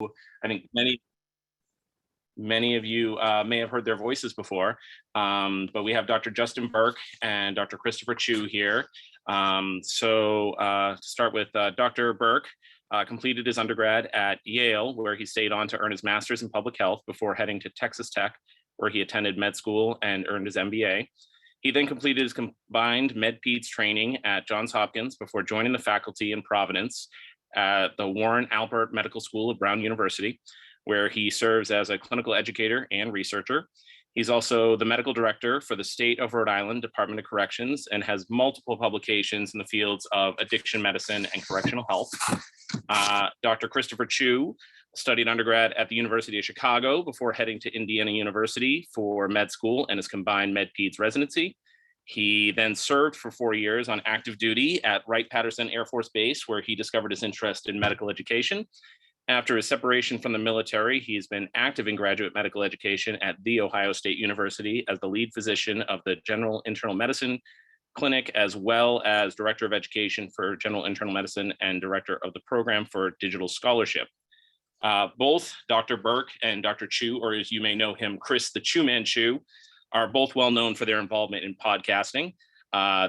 I think many of you may have heard their voices before, but we have Dr. Justin Burke and Dr. Christopher Chu here. To start with, Dr. Burke completed his undergrad at Yale, where he stayed on to earn his master's in public health before heading to Texas Tech, where he attended med school and earned his MBA. He then completed his combined med-peds training at Johns Hopkins before joining the faculty in Providence at the Warren Alpert Medical School of Brown University, where he serves as a clinical educator and researcher. He's also the medical director for the State of Rhode Island Department of Corrections and has multiple publications in the fields of addiction medicine and correctional health. Dr. Christopher Chu studied undergrad at the University of Chicago before heading to Indiana University for med school and his combined med-peds residency. He then served for 4 years on active duty at Wright-Patterson Air Force Base, where he discovered his interest in medical education. After his separation from the military, he's been active in graduate medical education at The Ohio State University as the lead physician of the General Internal Medicine Clinic, as well as Director of Education for General Internal Medicine and Director of the Program for Digital Scholarship. Both Dr. Burke and Dr. Chu, or as you may know him, Chris the Chu Man Chu, are both well known for their involvement in podcasting.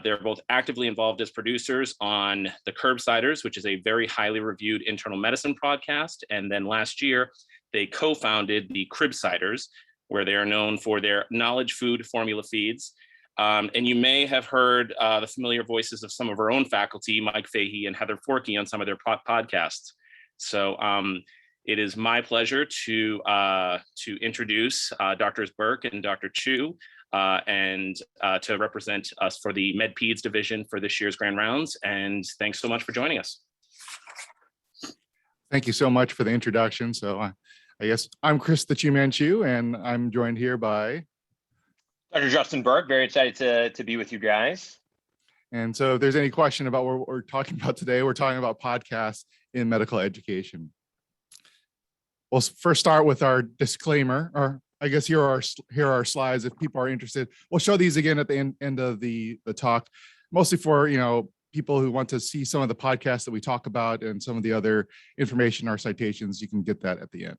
They're both actively involved as producers on the Ciders, which is a very highly reviewed internal medicine podcast. And then last year, they co-founded the Ciders, where they are known for their KnowledgeFood formula feeds. And you may have heard the familiar voices of some of our own faculty, Mike Fahey and Heather Forkey, on some of their podcasts. So it is my pleasure to introduce Drs. Burke and Dr. Chu and to represent us for the Med-Peds division for this year's Grand Rounds. And thanks so much for joining us. Thank you so much for the introduction. So I guess I'm Chris the Chu Man Chu, and I'm joined here by Dr. Justin Burke. Very excited to be with you guys. And so if there's any question about what we're talking about today, we're talking about podcasts in medical education. We'll first start with our disclaimer, or I guess here are our slides if people are interested. We'll show these again at the end of the talk, mostly for people who want to see some of the podcasts that we talk about and some of the other information, our citations. You can get that at the end.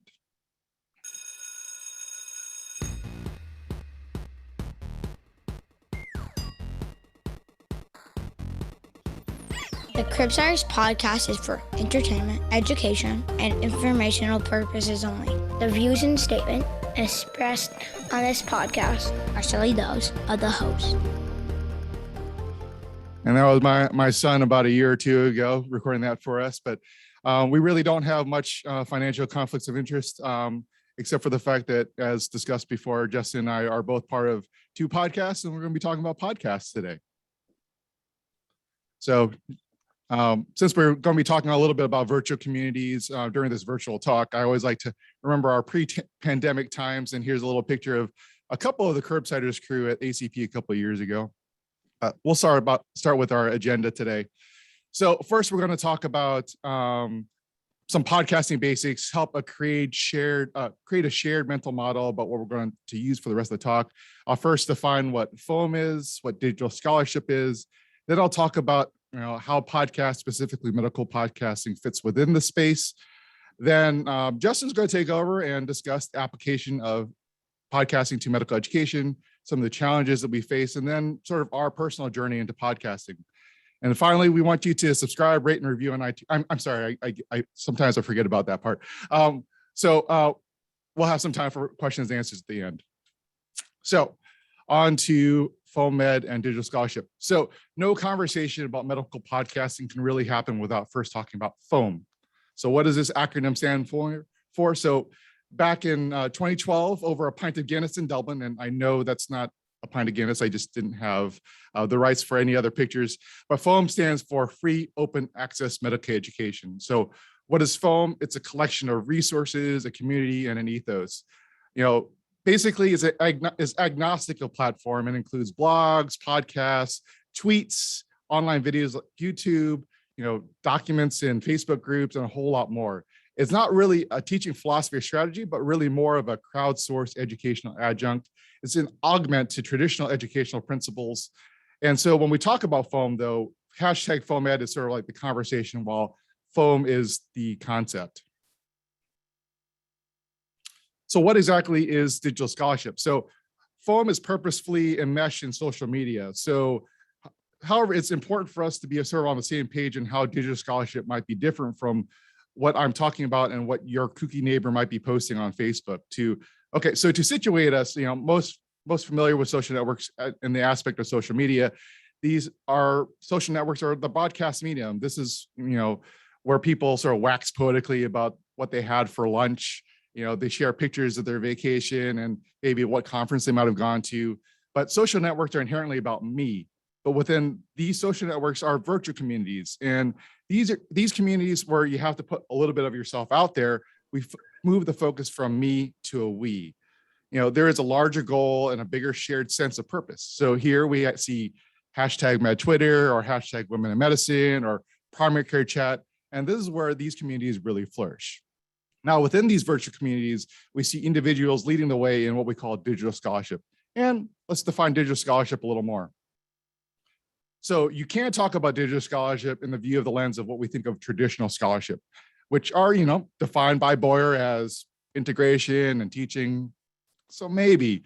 The Ciders podcast is for entertainment, education, and informational purposes only. The views and statements expressed on this podcast are solely those of the host. And that was my son about a year or two ago recording that for us. But we really don't have much financial conflicts of interest, except for the fact that, as discussed before, Justin and I are both part of 2 podcasts, and we're going to be talking about podcasts today. So since we're going to be talking a little bit about virtual communities during this virtual talk, I always like to remember our pre-pandemic times. And here's a little picture of a couple of the Ciders crew at ACP a couple of years ago. We'll start with our agenda today. So first, we're going to talk about some podcasting basics, help create a shared mental model about what we're going to use for the rest of the talk. I'll first define what foam is, what digital scholarship is. Then I'll talk about how podcast, specifically medical podcasting, fits within the space. Then Justin's going to take over and discuss the application of podcasting to medical education, some of the challenges that we face, and then sort of our personal journey into podcasting. And finally, we want you to subscribe, rate, and review on iTunes. I'm sorry, I sometimes I forget about that part. So we'll have some time for questions and answers at the end. So on to foam med and digital scholarship. So no conversation about medical podcasting can really happen without first talking about foam. So what does this acronym stand for? So back in 2012, over a pint of Guinness in Dublin, and I know that's not a pint of Guinness, I just didn't have the rights for any other pictures, but foam stands for Free Open Access Medical Education. So what is foam? It's a collection of resources, a community, and an ethos. Basically, is agnostic of platform and includes blogs, podcasts, tweets, online videos like YouTube, documents in Facebook groups, and a whole lot more. It's not really a teaching philosophy or strategy, but really more of a crowdsourced educational adjunct. It's an augment to traditional educational principles. And so when we talk about foam, though, hashtag foam ed is sort of like the conversation, while foam is the concept. So what exactly is digital scholarship? So FOAM is purposefully enmeshed in social media. So however, it's important for us to be sort of on the same page in how digital scholarship might be different from what I'm talking about and what your kooky neighbor might be posting on Facebook. Okay, so to situate us, most familiar with social networks in the aspect of social media, these are social networks are the broadcast medium. This is, where people sort of wax poetically about what they had for lunch. They share pictures of their vacation and maybe what conference they might have gone to. But social networks are inherently about me. But within these social networks are virtual communities. And these communities where you have to put a little bit of yourself out there. We move the focus from me to a we. There is a larger goal and a bigger shared sense of purpose. So here we see #MedTwitter or #Women in Medicine or primary care chat. And this is where these communities really flourish. Now, within these virtual communities, we see individuals leading the way in what we call digital scholarship. And let's define digital scholarship a little more. So you can't talk about digital scholarship in the view of the lens of what we think of traditional scholarship, which are, defined by Boyer as integration and teaching. So maybe,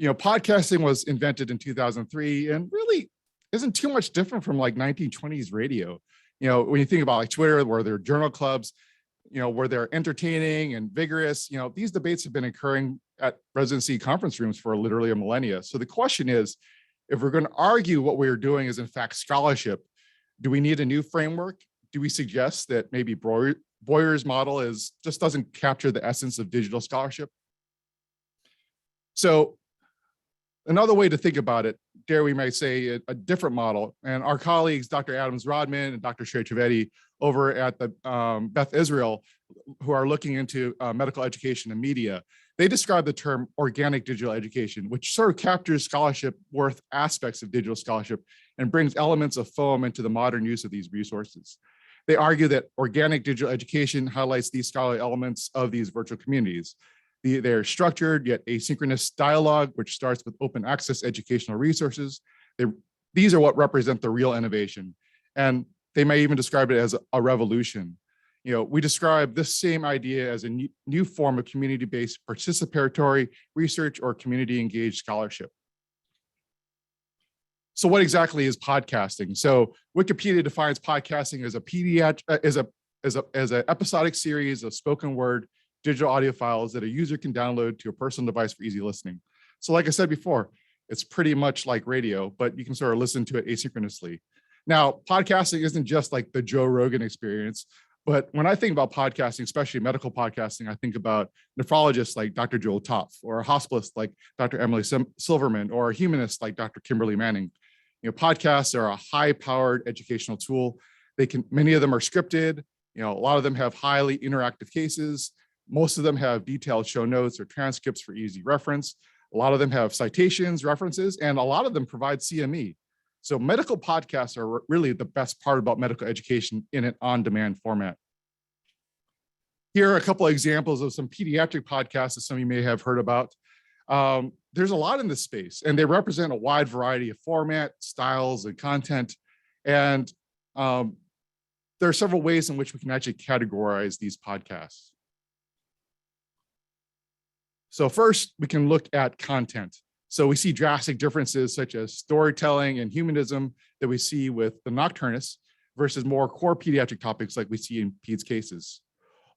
podcasting was invented in 2003 and really isn't too much different from like 1920s radio. When you think about like Twitter, where there are journal clubs, where they're entertaining and vigorous, these debates have been occurring at residency conference rooms for literally a millennia. So the question is, if we're going to argue what we're doing is in fact scholarship, do we need a new framework? Do we suggest that maybe Boyer's model just doesn't capture the essence of digital scholarship? So another way to think about it, dare we might say a different model, and our colleagues, Dr. Adams Rodman and Dr. Sherry Trivedi over at the Beth Israel, who are looking into medical education and media, they describe the term organic digital education, which sort of captures scholarship worth aspects of digital scholarship and brings elements of FOAM into the modern use of these resources. They argue that organic digital education highlights these scholarly elements of these virtual communities. They're structured yet asynchronous dialogue, which starts with open access educational resources. These are what represent the real innovation. And they may even describe it as a revolution. We describe this same idea as a new form of community-based participatory research or community-engaged scholarship. So what exactly is podcasting? So Wikipedia defines podcasting as an episodic series of spoken word digital audio files that a user can download to a personal device for easy listening. So like I said before, it's pretty much like radio, but you can sort of listen to it asynchronously. Now, podcasting isn't just like the Joe Rogan experience, but when I think about podcasting, especially medical podcasting, I think about nephrologists like Dr. Joel Topf, or a hospitalist like Dr. Emily Silverman, or a humanist like Dr. Kimberly Manning. Podcasts are a high-powered educational tool. Many of them are scripted. A lot of them have highly interactive cases. Most of them have detailed show notes or transcripts for easy reference. A lot of them have citations, references, and a lot of them provide CME. So medical podcasts are really the best part about medical education in an on-demand format. Here are a couple of examples of some pediatric podcasts that some of you may have heard about. There's a lot in this space, and they represent a wide variety of format, styles, and content. And there are several ways in which we can actually categorize these podcasts. So first, we can look at content. So we see drastic differences such as storytelling and humanism that we see with the Nocturnists versus more core pediatric topics like we see in PEDS cases.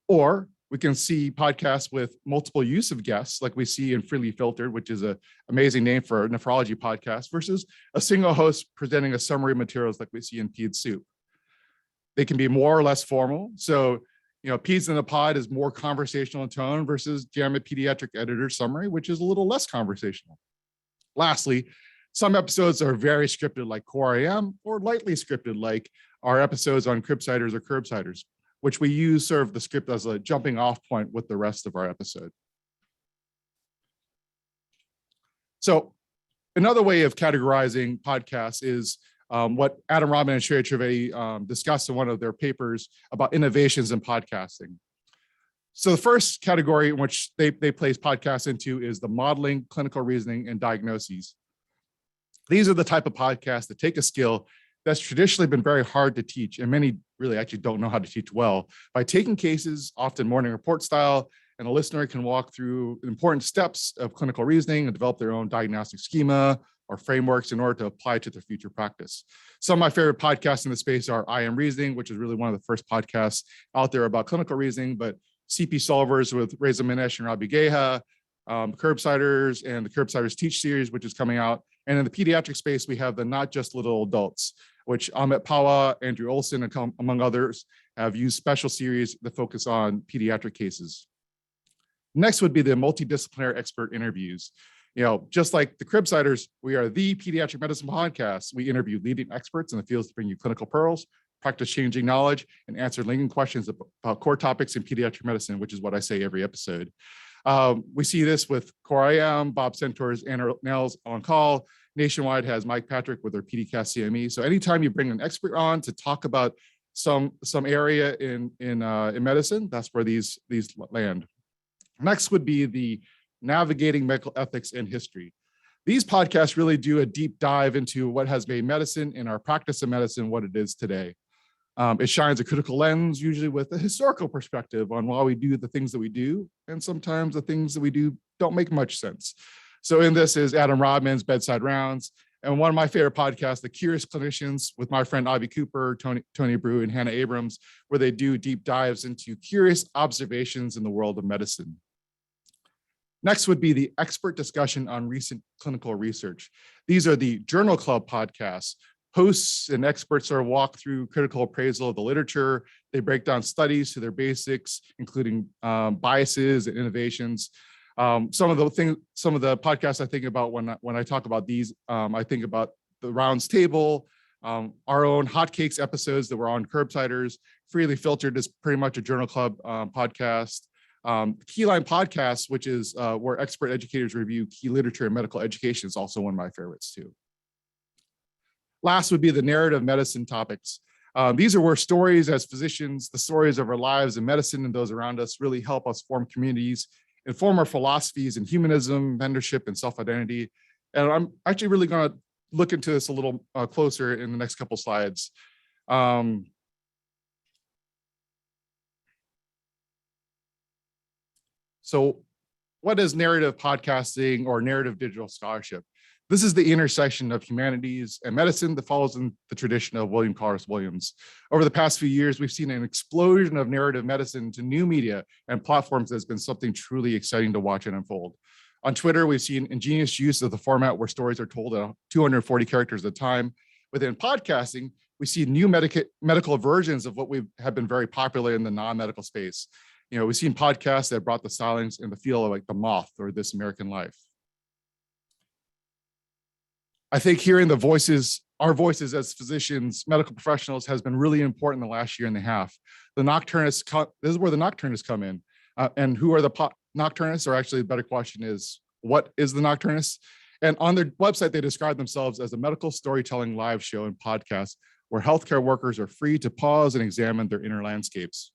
Or we can see podcasts with multiple use of guests like we see in Freely Filtered, which is an amazing name for a nephrology podcast, versus a single host presenting a summary of materials like we see in PEDS Soup. They can be more or less formal. So PEDS in the Pod is more conversational in tone versus JAMA Pediatric Editor Summary, which is a little less conversational. Lastly, some episodes are very scripted like Core AM, or lightly scripted like our episodes on Cribsiders or Curbsiders, which we use sort of the script as a jumping off point with the rest of our episode. So another way of categorizing podcasts is what Adam Rodman and Sherry Trivedi discussed in one of their papers about innovations in podcasting. So the first category in which they place podcasts into is the modeling, clinical reasoning, and diagnoses. These are the type of podcasts that take a skill that's traditionally been very hard to teach, and many really actually don't know how to teach well, by taking cases, often morning report style, and a listener can walk through important steps of clinical reasoning and develop their own diagnostic schema or frameworks in order to apply to their future practice. Some of my favorite podcasts in the space are I Am Reasoning, which is really one of the first podcasts out there about clinical reasoning, but CP Solvers with Reza Minesh and Rabi Geha, Curbsiders and the Curbsiders Teach series, which is coming out. And in the pediatric space, we have the Not Just Little Adults, which Amit Pawa, Andrew Olson, and among others have used special series that focus on pediatric cases. Next would be the multidisciplinary expert interviews. Just like the Cribsiders, we are the pediatric medicine podcast. We interview leading experts in the fields to bring you clinical pearls, practice changing knowledge, and answer lingering questions about core topics in pediatric medicine, which is what I say every episode. We see this with Core IM, Bob Centaur's Anna Nels on call. Nationwide has Mike Patrick with their PDCast CME. So anytime you bring an expert on to talk about some area in medicine, that's where these land. Next would be the Navigating Medical Ethics and History. These podcasts really do a deep dive into what has made medicine and our practice of medicine what it is today. It shines a critical lens, usually with a historical perspective on why we do the things that we do, and sometimes the things that we do don't make much sense. So in this is Adam Rodman's Bedside Rounds, and one of my favorite podcasts, The Curious Clinicians, with my friend Ivy Cooper, Tony Brew, and Hannah Abrams, where they do deep dives into curious observations in the world of medicine. Next would be the expert discussion on recent clinical research. These are the Journal Club podcasts. Hosts and experts sort of walk through critical appraisal of the literature. They break down studies to their basics, including biases and innovations. Some of the podcasts I think about when I talk about these, I think about the Rounds Table, our own Hotcakes episodes that were on Curbsiders. Freely Filtered is pretty much a Journal Club podcast. Keyline Podcast, which is where expert educators review key literature in medical education, is also one of my favorites too. Last would be the narrative medicine topics. These are where stories as physicians, the stories of our lives in medicine and those around us really help us form communities, inform our philosophies in humanism, mentorship, and self-identity. And I'm actually really going to look into this a little closer in the next couple slides. So what is narrative podcasting or narrative digital scholarship? This is the intersection of humanities and medicine that follows in the tradition of William Carlos Williams. Over the past few years, we've seen an explosion of narrative medicine to new media and platforms that's been something truly exciting to watch and unfold. On Twitter, we've seen ingenious use of the format where stories are told at 240 characters at a time. Within podcasting, we see new medical versions of what have been very popular in the non-medical space. We've seen podcasts that brought the silence and the feel of like The Moth or This American Life. I think hearing our voices as physicians, medical professionals, has been really important in the last year and a half. This is where the Nocturnists come in. And who are the Nocturnists? Or actually, the better question is, what is the Nocturnist? And on their website, they describe themselves as a medical storytelling live show and podcast where healthcare workers are free to pause and examine their inner landscapes.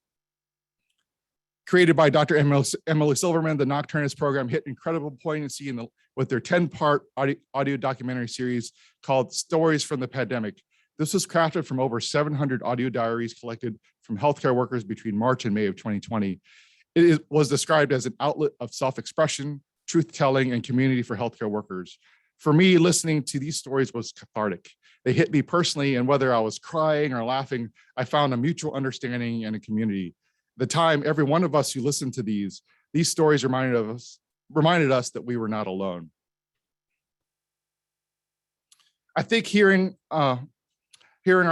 Created by Dr. Emily Silverman, the Nocturnist program hit incredible poignancy with their 10-part audio documentary series called Stories from the Pandemic. This was crafted from over 700 audio diaries collected from healthcare workers between March and May of 2020. It was described as an outlet of self-expression, truth-telling, and community for healthcare workers. For me, listening to these stories was cathartic. They hit me personally, and whether I was crying or laughing, I found a mutual understanding and a community. The time every one of us who listened to these stories reminded us that we were not alone. I think hearing our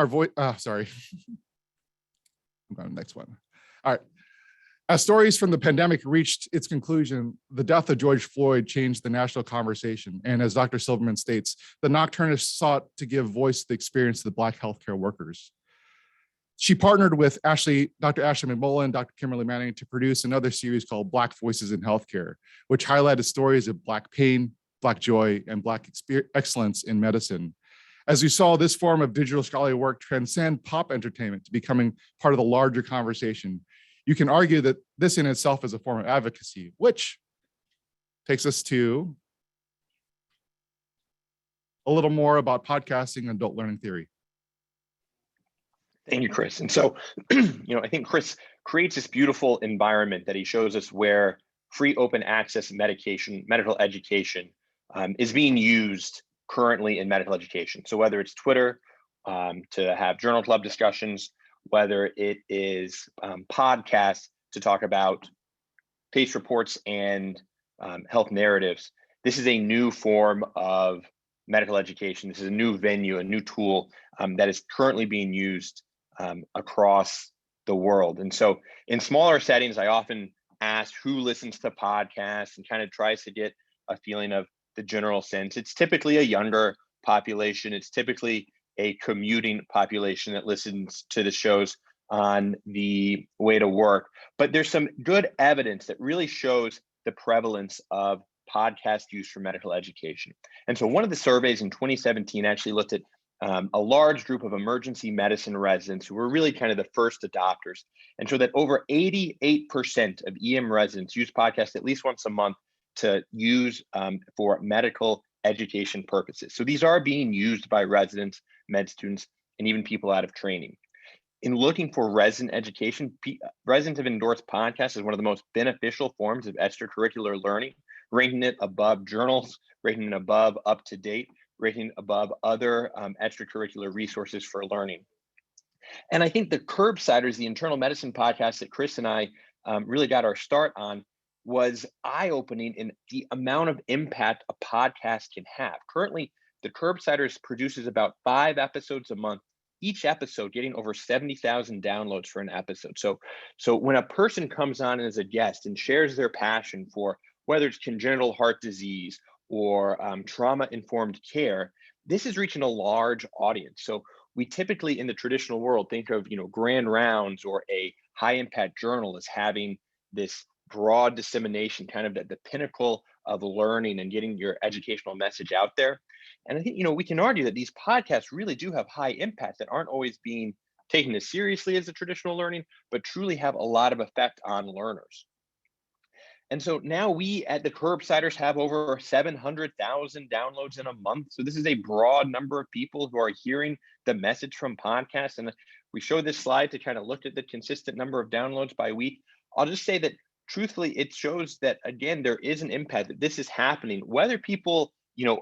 voice, sorry. I'm going to the next one. All right. As stories from the pandemic reached its conclusion, the death of George Floyd changed the national conversation. And as Dr. Silverman states, the Nocturnists sought to give voice to the experience of the Black healthcare workers. She partnered with Dr. Ashley McMullen, Dr. Kimberly Manning to produce another series called Black Voices in Healthcare, which highlighted stories of Black pain, Black joy, and Black excellence in medicine. As we saw, this form of digital scholarly work transcend pop entertainment to becoming part of the larger conversation. You can argue that this in itself is a form of advocacy, which takes us to a little more about podcasting and adult learning theory. Thank you, Chris. And so, I think Chris creates this beautiful environment that he shows us where free open access medical education is being used currently in medical education. So whether it's Twitter to have journal club discussions, whether it is podcasts to talk about case reports and health narratives, this is a new form of medical education. This is a new venue, a new tool that is currently being used across the world. And so in smaller settings, I often ask who listens to podcasts and kind of tries to get a feeling of the general sense. It's typically a younger population. It's typically a commuting population that listens to the shows on the way to work. But there's some good evidence that really shows the prevalence of podcast use for medical education. And so one of the surveys in 2017 actually looked at a large group of emergency medicine residents who were really kind of the first adopters, and showed that over 88% of EM residents use podcasts at least once a month to use for medical education purposes. So these are being used by residents, med students, and even people out of training. In looking for resident education, residents have endorsed podcasts as one of the most beneficial forms of extracurricular learning, ranking it above journals, ranking it above up-to-date, ranking above other extracurricular resources for learning. And I think the Ciders, the internal medicine podcast that Chris and I really got our start on, was eye-opening in the amount of impact a podcast can have. Currently, the Ciders produces about 5 episodes a month, each episode getting over 70,000 downloads for an episode. So when a person comes on as a guest and shares their passion for whether it's congenital heart disease or trauma-informed care, this is reaching a large audience. So we typically in the traditional world think of grand rounds or a high-impact journal as having this broad dissemination, kind of at the pinnacle of learning and getting your educational message out there. And I think we can argue that these podcasts really do have high impact that aren't always being taken as seriously as the traditional learning, but truly have a lot of effect on learners. And so now we at the Ciders have over 700,000 downloads in a month. So this is a broad number of people who are hearing the message from podcasts. And we showed this slide to kind of look at the consistent number of downloads by week. I'll just say that truthfully, it shows that, again, there is an impact, that this is happening, whether people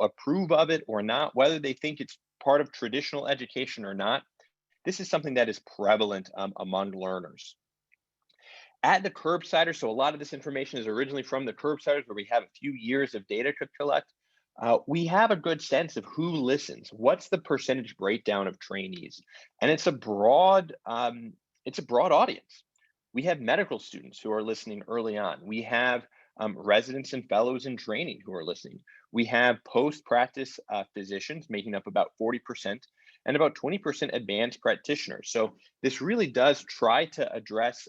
approve of it or not, whether they think it's part of traditional education or not. This is something that is prevalent among learners. At the Ciders, so a lot of this information is originally from the Ciders, where we have a few years of data to collect. We have a good sense of who listens. What's the percentage breakdown of trainees? And it's a broad audience. We have medical students who are listening early on. We have residents and fellows in training who are listening. We have post-practice physicians making up about 40%, and about 20% advanced practitioners. So this really does try to address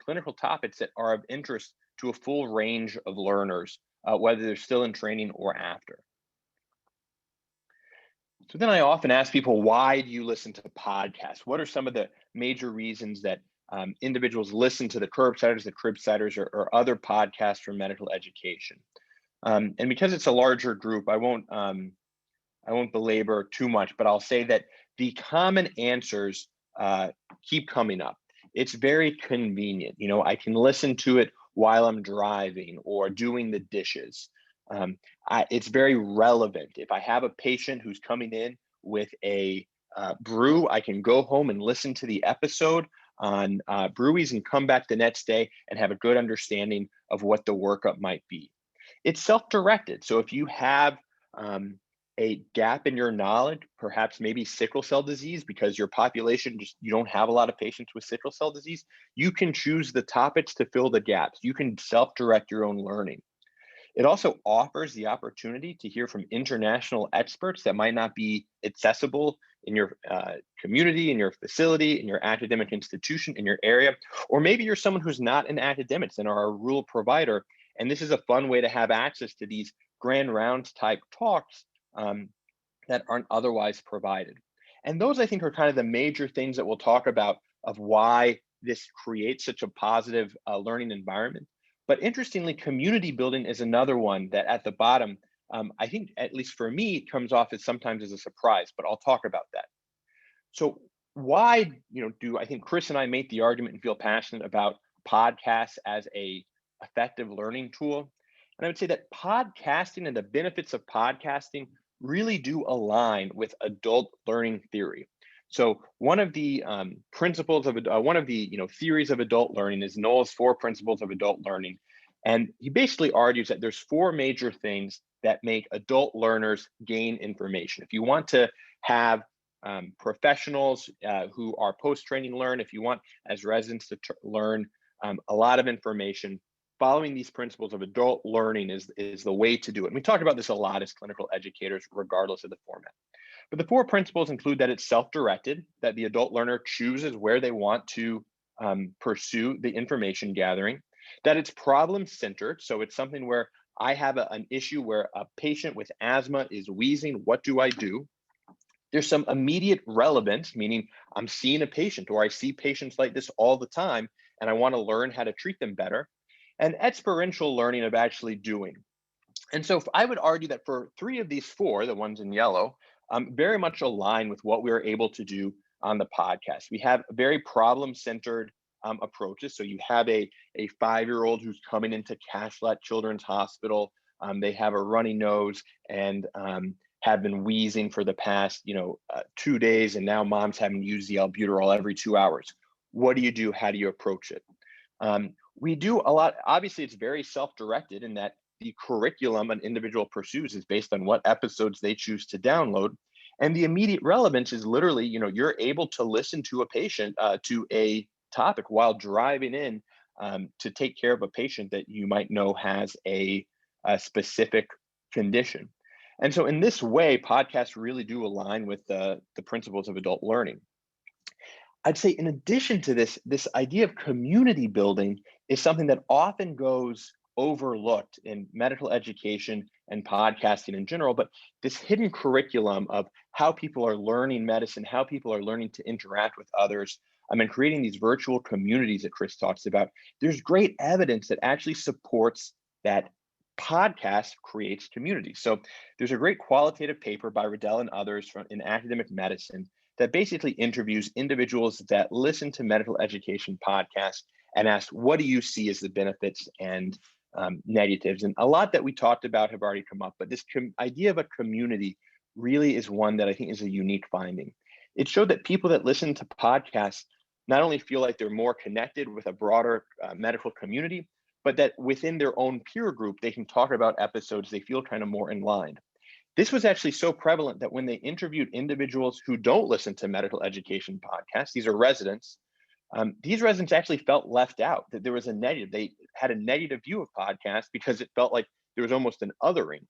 clinical topics that are of interest to a full range of learners, whether they're still in training or after. So then I often ask people, why do you listen to podcasts? What are some of the major reasons that individuals listen to the Ciders, or other podcasts for medical education? And because it's a larger group, I won't belabor too much, but I'll say that the common answers keep coming up. It's very convenient. I can listen to it while I'm driving or doing the dishes. It's very relevant. If I have a patient who's coming in with a brew, I can go home and listen to the episode on brewies and come back the next day and have a good understanding of what the workup might be. It's self-directed. So if you have a gap in your knowledge, perhaps maybe sickle cell disease, because your population you don't have a lot of patients with sickle cell disease, you can choose the topics to fill the gaps. You can self-direct your own learning. It also offers the opportunity to hear from international experts that might not be accessible in your community, in your facility, in your academic institution, in your area, or maybe you're someone who's not an academic and are a rural provider, and this is a fun way to have access to these grand rounds type talks that aren't otherwise provided. And those, I think, are kind of the major things that we'll talk about of why this creates such a positive learning environment. But interestingly, community building is another one that at the bottom, I think, at least for me, comes off as sometimes as a surprise, but I'll talk about that. So why, do I think Chris and I make the argument and feel passionate about podcasts as a effective learning tool? And I would say that podcasting and the benefits of podcasting really do align with adult learning theory. So one of the principles of one of the theories of adult learning is Knoll's 4 principles of adult learning, and he basically argues that there's 4 major things that make adult learners gain information. If you want to have professionals who are post-training learn, if you want as residents to learn a lot of information, following these principles of adult learning is the way to do it. And we talk about this a lot as clinical educators, regardless of the format. But the 4 principles include that it's self-directed, that the adult learner chooses where they want to pursue the information gathering, that it's problem-centered. So it's something where I have an issue where a patient with asthma is wheezing, what do I do? There's some immediate relevance, meaning I'm seeing a patient or I see patients like this all the time and I want to learn how to treat them better, and experiential learning of actually doing. And so I would argue that for 3 of these 4, the ones in yellow, very much align with what we are able to do on the podcast. We have very problem-centered approaches. So you have a 5-year-old who's coming into Cashlet Children's Hospital. They have a runny nose and have been wheezing for the past 2 days, and now mom's having to use the albuterol every 2 hours. What do you do? How do you approach it? We do a lot. Obviously, it's very self-directed in that the curriculum an individual pursues is based on what episodes they choose to download. And the immediate relevance is literally, you're able to listen to a patient, to a topic while driving in to take care of a patient that you might know has a specific condition. And so in this way, podcasts really do align with the principles of adult learning. I'd say in addition to this idea of community building is something that often goes overlooked in medical education and podcasting in general, but this hidden curriculum of how people are learning medicine, how people are learning to interact with others, and creating these virtual communities that Chris talks about, there's great evidence that actually supports that podcast creates community. So there's a great qualitative paper by Riddell and others in academic medicine that basically interviews individuals that listen to medical education podcasts and ask, what do you see as the benefits and negatives? And a lot that we talked about have already come up, but this idea of a community really is one that I think is a unique finding. It showed that people that listen to podcasts not only feel like they're more connected with a broader medical community, but that within their own peer group, they can talk about episodes they feel kind of more in line. This was actually so prevalent that when they interviewed individuals who don't listen to medical education podcasts, these are residents, these residents actually felt left out, that there was a negative. They had a negative view of podcasts because it felt like there was almost an othering.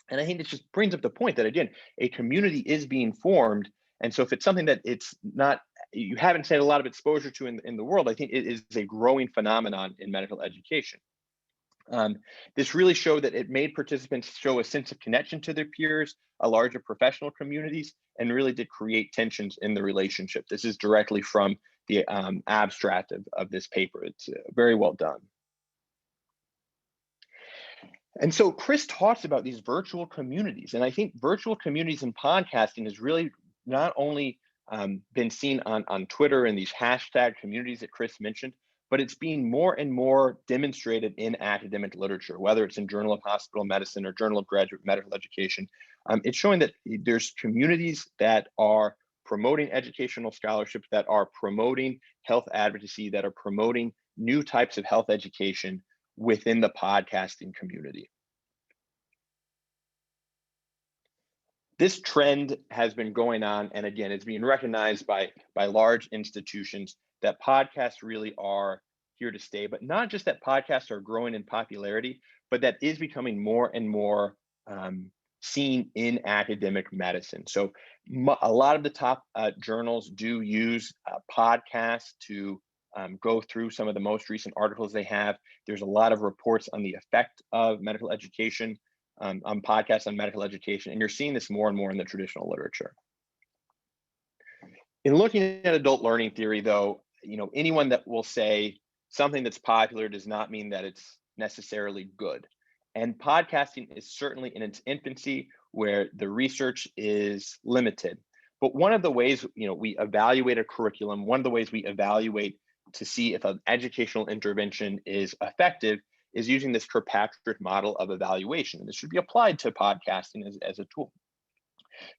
And I think it just brings up the point that, again, a community is being formed. And so if it's something that it's not, you haven't had a lot of exposure to in the world, I think it is a growing phenomenon in medical education. This really showed that it made participants show a sense of connection to their peers, a larger professional communities, and really did create tensions in the relationship. This is directly from the abstract of this paper. It's very well done. And so Chris talks about these virtual communities, and I think virtual communities in podcasting has really not only been seen on Twitter and these hashtag communities that Chris mentioned, but it's being more and more demonstrated in academic literature, whether it's in Journal of Hospital Medicine or Journal of Graduate Medical Education. It's showing that there's communities that are promoting educational scholarships, that are promoting health advocacy, that are promoting new types of health education within the podcasting community. This trend has been going on, and again, it's being recognized by large institutions that podcasts really are here to stay, but not just that podcasts are growing in popularity, but that is becoming more and more seen in academic medicine. So a lot of the top journals do use podcasts to go through some of the most recent articles they have. There's a lot of reports on the effect of medical education, on podcasts on medical education, and you're seeing this more and more in the traditional literature. In looking at adult learning theory, though, anyone that will say something that's popular does not mean that it's necessarily good. And podcasting is certainly in its infancy, where the research is limited. But one of the ways, we evaluate a curriculum, one of the ways we evaluate to see if an educational intervention is effective is using this Kirkpatrick model of evaluation. And this should be applied to podcasting as a tool.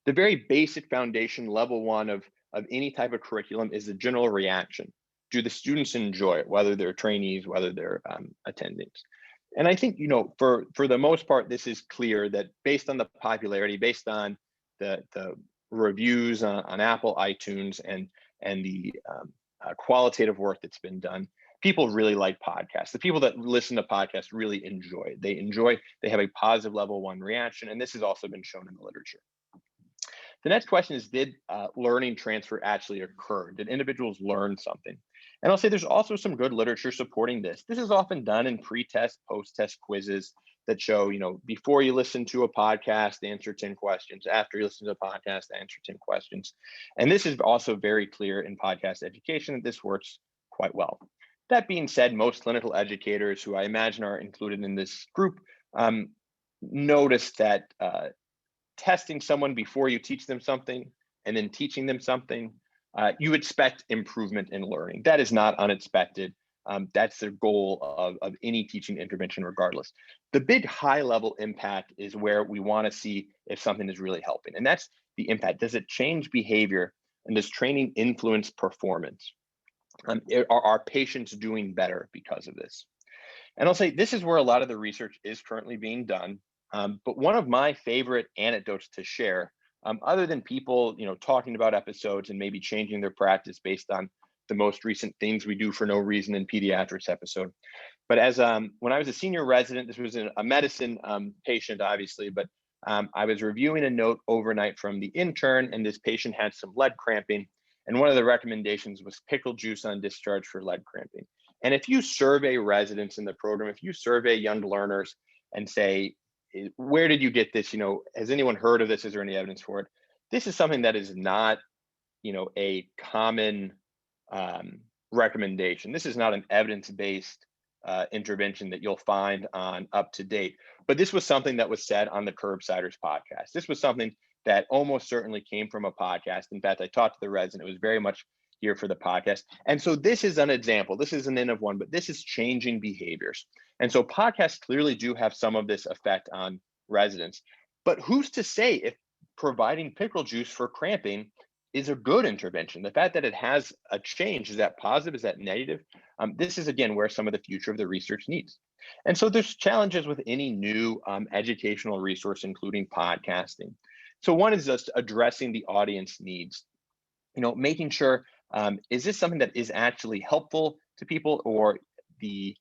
The very basic foundation, level one of any type of curriculum is the general reaction. Do the students enjoy it, whether they're trainees, whether they're attendings? And I think, for the most part, this is clear that based on the popularity, based on the reviews on Apple, iTunes, and the qualitative work that's been done, people really like podcasts. The people that listen to podcasts really enjoy it. They have a positive level one reaction, and this has also been shown in the literature. The next question is, did learning transfer actually occur? Did individuals learn something? And I'll say there's also some good literature supporting this. This is often done in pre-test, post-test quizzes that show, before you listen to a podcast, answer 10 questions. After you listen to a podcast, answer 10 questions. And this is also very clear in podcast education that this works quite well. That being said, most clinical educators, who I imagine are included in this group, notice that testing someone before you teach them something and then teaching them something, you expect improvement in learning. That is not unexpected. That's the goal of any teaching intervention regardless. The big high level impact is where we want to see if something is really helping. And that's the impact. Does it change behavior? And does training influence performance? Are our patients doing better because of this? And I'll say this is where a lot of the research is currently being done. But one of my favorite anecdotes to share, other than people, talking about episodes and maybe changing their practice based on the most recent things we do for no reason in pediatrics episode. But as when I was a senior resident, this was a medicine patient, obviously, but I was reviewing a note overnight from the intern, and this patient had some lead cramping. And one of the recommendations was pickle juice on discharge for lead cramping. And if you survey residents in the program, if you survey young learners and say, where did you get this? Has anyone heard of this? Is there any evidence for it? This is something that is not, a common recommendation. This is not an evidence-based intervention that you'll find on Up to Date. But this was something that was said on the Ciders podcast. This was something that almost certainly came from a podcast. In fact, I talked to the resident. It was very much here for the podcast. And so this is an example. This is an N of one, but this is changing behaviors. And so podcasts clearly do have some of this effect on residents. But who's to say if providing pickle juice for cramping is a good intervention? The fact that it has a change, is that positive? Is that negative? This is, again, where some of the future of the research needs. And so there's challenges with any new educational resource, including podcasting. So one is just addressing the audience needs, making sure, is this something that is actually helpful to people, or the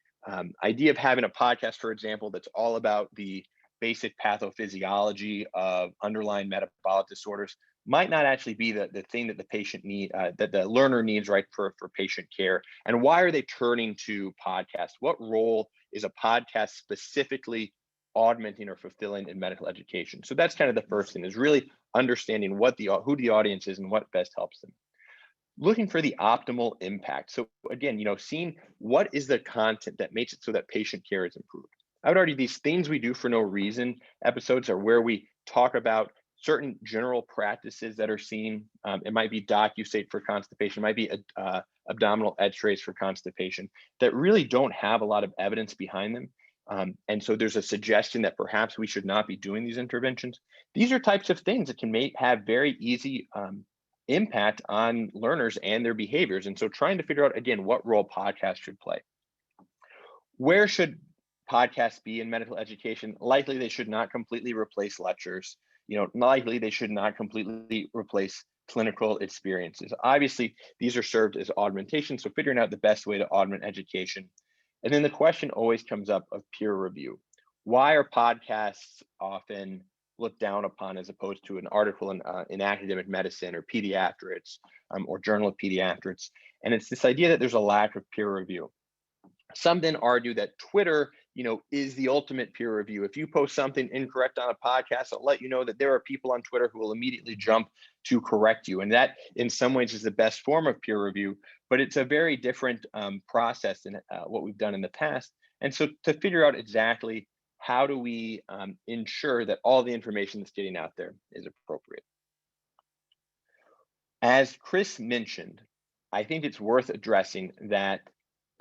idea of having a podcast, for example, that's all about the basic pathophysiology of underlying metabolic disorders might not actually be the thing that the patient that the learner needs, right, for patient care. And why are they turning to podcasts? What role is a podcast specifically augmenting or fulfilling in medical education? So that's kind of the first thing, is really understanding who the audience is and what best helps them. Looking for the optimal impact. So again, seeing what is the content that makes it so that patient care is improved. I would argue these things we do for no reason episodes are where we talk about certain general practices that are seen. It might be DocuState for constipation, it might be abdominal x-rays for constipation, that really don't have a lot of evidence behind them. And so there's a suggestion that perhaps we should not be doing these interventions. These are types of things that can have very easy impact on learners and their behaviors. And so trying to figure out, again, what role podcasts should play. Where should podcasts be in medical education? Likely they should not completely replace lectures. Likely they should not completely replace clinical experiences. Obviously, these are served as augmentation, so figuring out the best way to augment education. And then the question always comes up of peer review. Why are podcasts often looked down upon as opposed to an article in academic medicine or pediatrics or Journal of Pediatrics? And it's this idea that there's a lack of peer review. Some then argue that Twitter, is the ultimate peer review. If you post something incorrect on a podcast, I'll let you know that there are people on Twitter who will immediately jump to correct you. And that in some ways is the best form of peer review, but it's a very different process than what we've done in the past. And so to figure out exactly how do we ensure that all the information that's getting out there is appropriate. As Chris mentioned, I think it's worth addressing that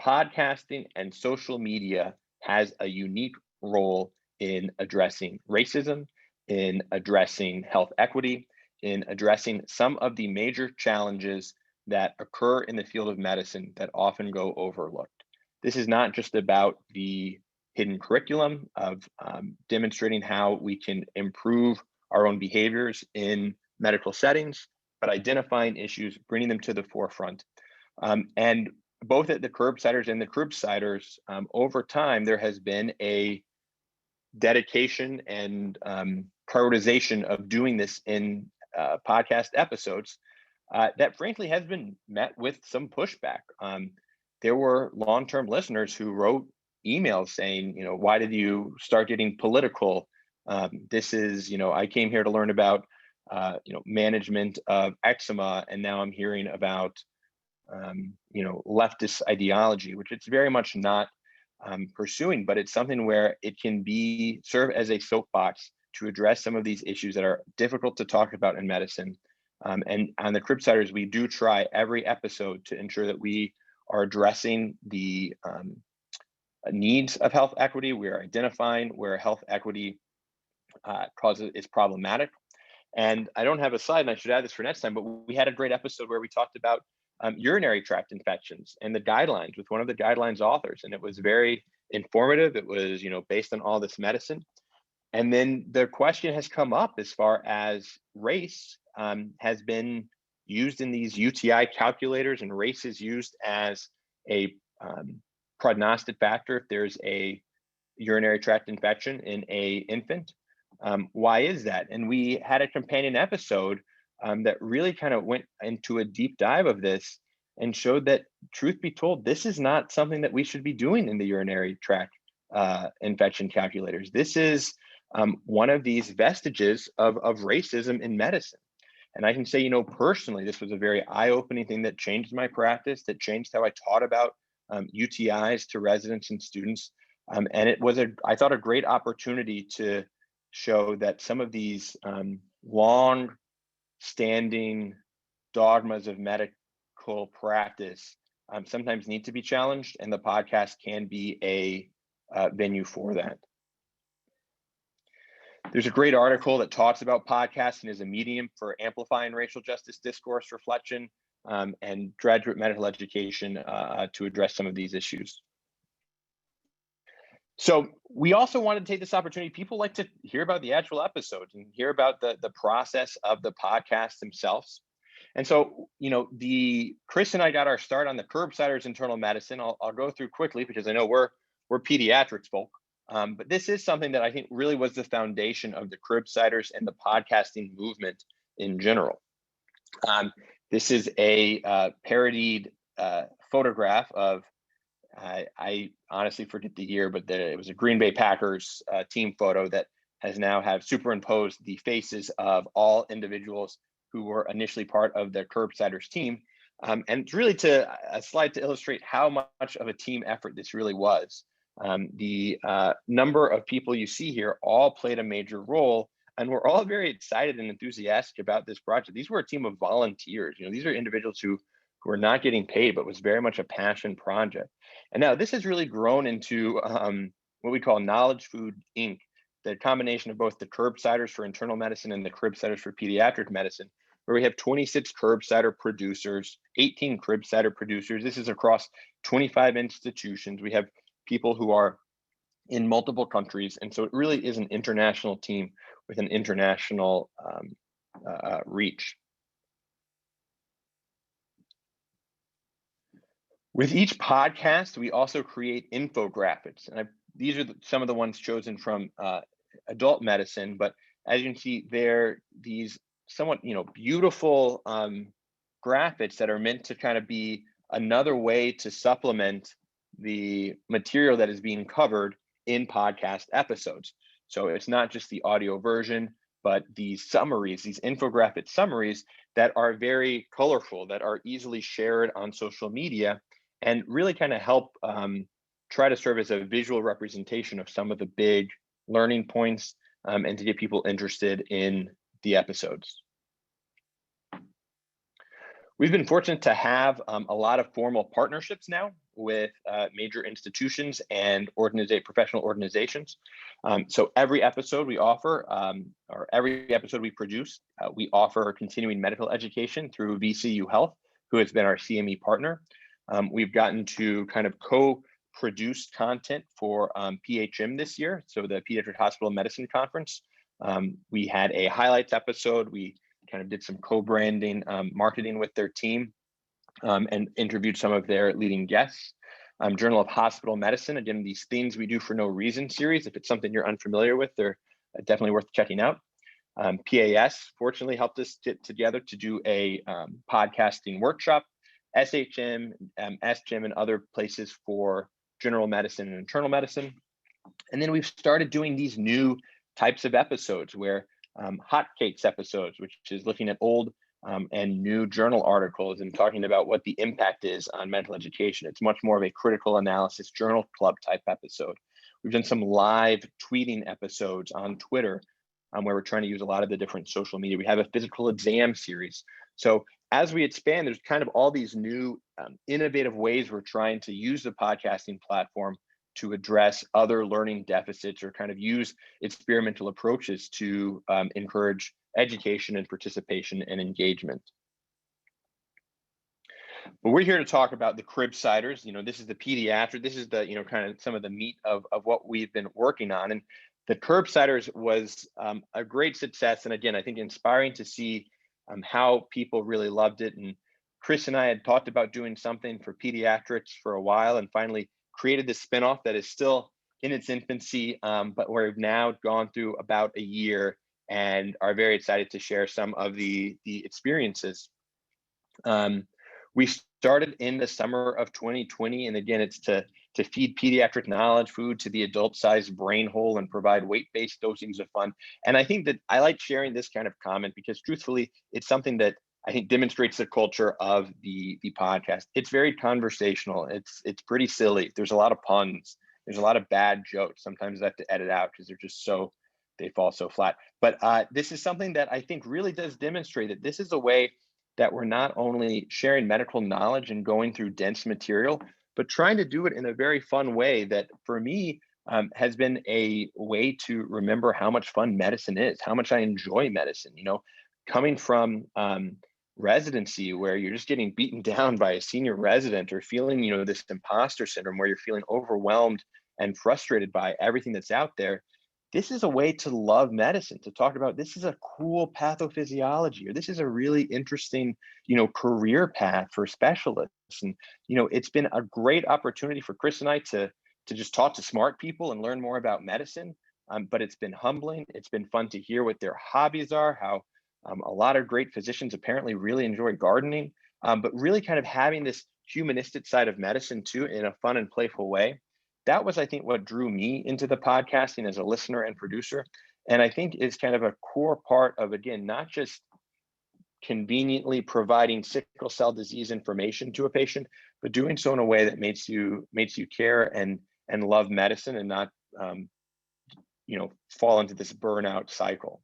podcasting and social media has a unique role in addressing racism, in addressing health equity, in addressing some of the major challenges that occur in the field of medicine that often go overlooked. This is not just about the hidden curriculum of demonstrating how we can improve our own behaviors in medical settings, but identifying issues, bringing them to the forefront. And both at the Curbsiders and the Curbsiders, over time, there has been a dedication and prioritization of doing this in podcast episodes that frankly has been met with some pushback. There were long-term listeners who wrote emails saying, why did you start getting political? This is, I came here to learn about, management of eczema, and now I'm hearing about, leftist ideology, which it's very much not pursuing, but it's something where it can serve as a soapbox to address some of these issues that are difficult to talk about in medicine. And on the Curbsiders, we do try every episode to ensure that we are addressing the needs of health equity. We are identifying where health equity is problematic. And I don't have a slide, and I should add this for next time, but we had a great episode where we talked about urinary tract infections and the guidelines with one of the guidelines authors. And it was very informative. It was, based on all this medicine. And then the question has come up as far as race has been used in these UTI calculators, and race is used as a prognostic factor if there's a urinary tract infection in a infant. Why is that? And we had a companion episode that really kind of went into a deep dive of this and showed that, truth be told, this is not something that we should be doing in the urinary tract infection calculators. This is one of these vestiges of racism in medicine. And I can say, personally, this was a very eye-opening thing that changed my practice, that changed how I taught about UTIs to residents and students. And it was, I thought, a great opportunity to show that some of these long-standing dogmas of medical practice sometimes need to be challenged, and the podcast can be a venue for that. There's a great article that talks about podcasting as a medium for amplifying racial justice discourse, reflection, and graduate medical education to address some of these issues. So we also wanted to take this opportunity. People like to hear about the actual episodes and hear about the process of the podcast themselves. And so, Chris and I got our start on the Curbsiders internal medicine. I'll go through quickly because I know we're pediatrics folk. But this is something that I think really was the foundation of the Curbsiders and the podcasting movement in general. This is a parodied photograph of, I honestly forget the year, but it was a Green Bay Packers team photo that has now have superimposed the faces of all individuals who were initially part of the Curbsiders team. And it's really a slide to illustrate how much of a team effort this really was. The number of people you see here all played a major role, and we're all very excited and enthusiastic about this project. These were a team of volunteers. These are individuals who are not getting paid, but was very much a passion project. And now this has really grown into what we call KnowledgeFood Inc., the combination of both the Curbsiders for internal medicine and the Curbsiders for pediatric medicine, where we have 26 Curbsider producers, 18 Curbsider producers. This is across 25 institutions. We have people who are in multiple countries. And so it really is an international team with an international reach. With each podcast, we also create infographics. And these are some of the ones chosen from adult medicine, but as you can see, they're these somewhat beautiful graphics that are meant to kind of be another way to supplement the material that is being covered in podcast episodes. So it's not just the audio version, but these summaries, these infographic summaries that are very colorful, that are easily shared on social media, and really kind of help try to serve as a visual representation of some of the big learning points and to get people interested in the episodes. We've been fortunate to have a lot of formal partnerships now with major institutions and professional organizations. So every episode we offer, or every episode we produce, we offer continuing medical education through VCU Health, who has been our CME partner. We've gotten to kind of co-produce content for PHM this year, so the Pediatric Hospital Medicine Conference. We had a highlights episode. We kind of did some co-branding, marketing with their team, and interviewed some of their leading guests. Journal of Hospital Medicine, again, these Things We Do for No Reason series, if it's something you're unfamiliar with, they're definitely worth checking out. PAS fortunately helped us get together to do a podcasting workshop. SHM, SGym, and other places for general medicine and internal medicine. And then we've started doing these new types of episodes where hotcakes episodes, which is looking at old and new journal articles and talking about what the impact is on mental education. It's much more of a critical analysis journal club type episode. We've done some live tweeting episodes on Twitter where we're trying to use a lot of the different social media. We have a physical exam series. So as we expand, there's kind of all these new innovative ways we're trying to use the podcasting platform to address other learning deficits or kind of use experimental approaches to encourage education and participation and engagement. But we're here to talk about the Ciders. This is the pediatric, this is the, kind of some of the meat of what we've been working on. And the Ciders was a great success. And again, I think inspiring to see how people really loved it. And Chris and I had talked about doing something for pediatrics for a while and finally created this spinoff that is still in its infancy, but we've now gone through about a year and are very excited to share some of the experiences. We started in the summer of 2020, and again, it's to feed pediatric knowledge food to the adult-sized brain hole and provide weight-based dosings of fun. And I think that I like sharing this kind of comment because truthfully, it's something that I think demonstrates the culture of the podcast. It's very conversational. It's pretty silly. There's a lot of puns. There's a lot of bad jokes. Sometimes I have to edit out because they're just they fall so flat. But this is something that I think really does demonstrate that this is a way that we're not only sharing medical knowledge and going through dense material, but trying to do it in a very fun way that for me has been a way to remember how much fun medicine is, how much I enjoy medicine. Coming from residency where you're just getting beaten down by a senior resident or feeling, this imposter syndrome where you're feeling overwhelmed and frustrated by everything that's out there. This is a way to love medicine, to talk about this is a cool pathophysiology, or this is a really interesting, career path for specialists. And, it's been a great opportunity for Chris and I to just talk to smart people and learn more about medicine. But it's been humbling. It's been fun to hear what their hobbies are, how a lot of great physicians apparently really enjoy gardening, but really kind of having this humanistic side of medicine too in a fun and playful way. That was, I think, what drew me into the podcasting as a listener and producer. And I think is kind of a core part of, again, not just conveniently providing sickle cell disease information to a patient, but doing so in a way that makes you care and love medicine and not, fall into this burnout cycle.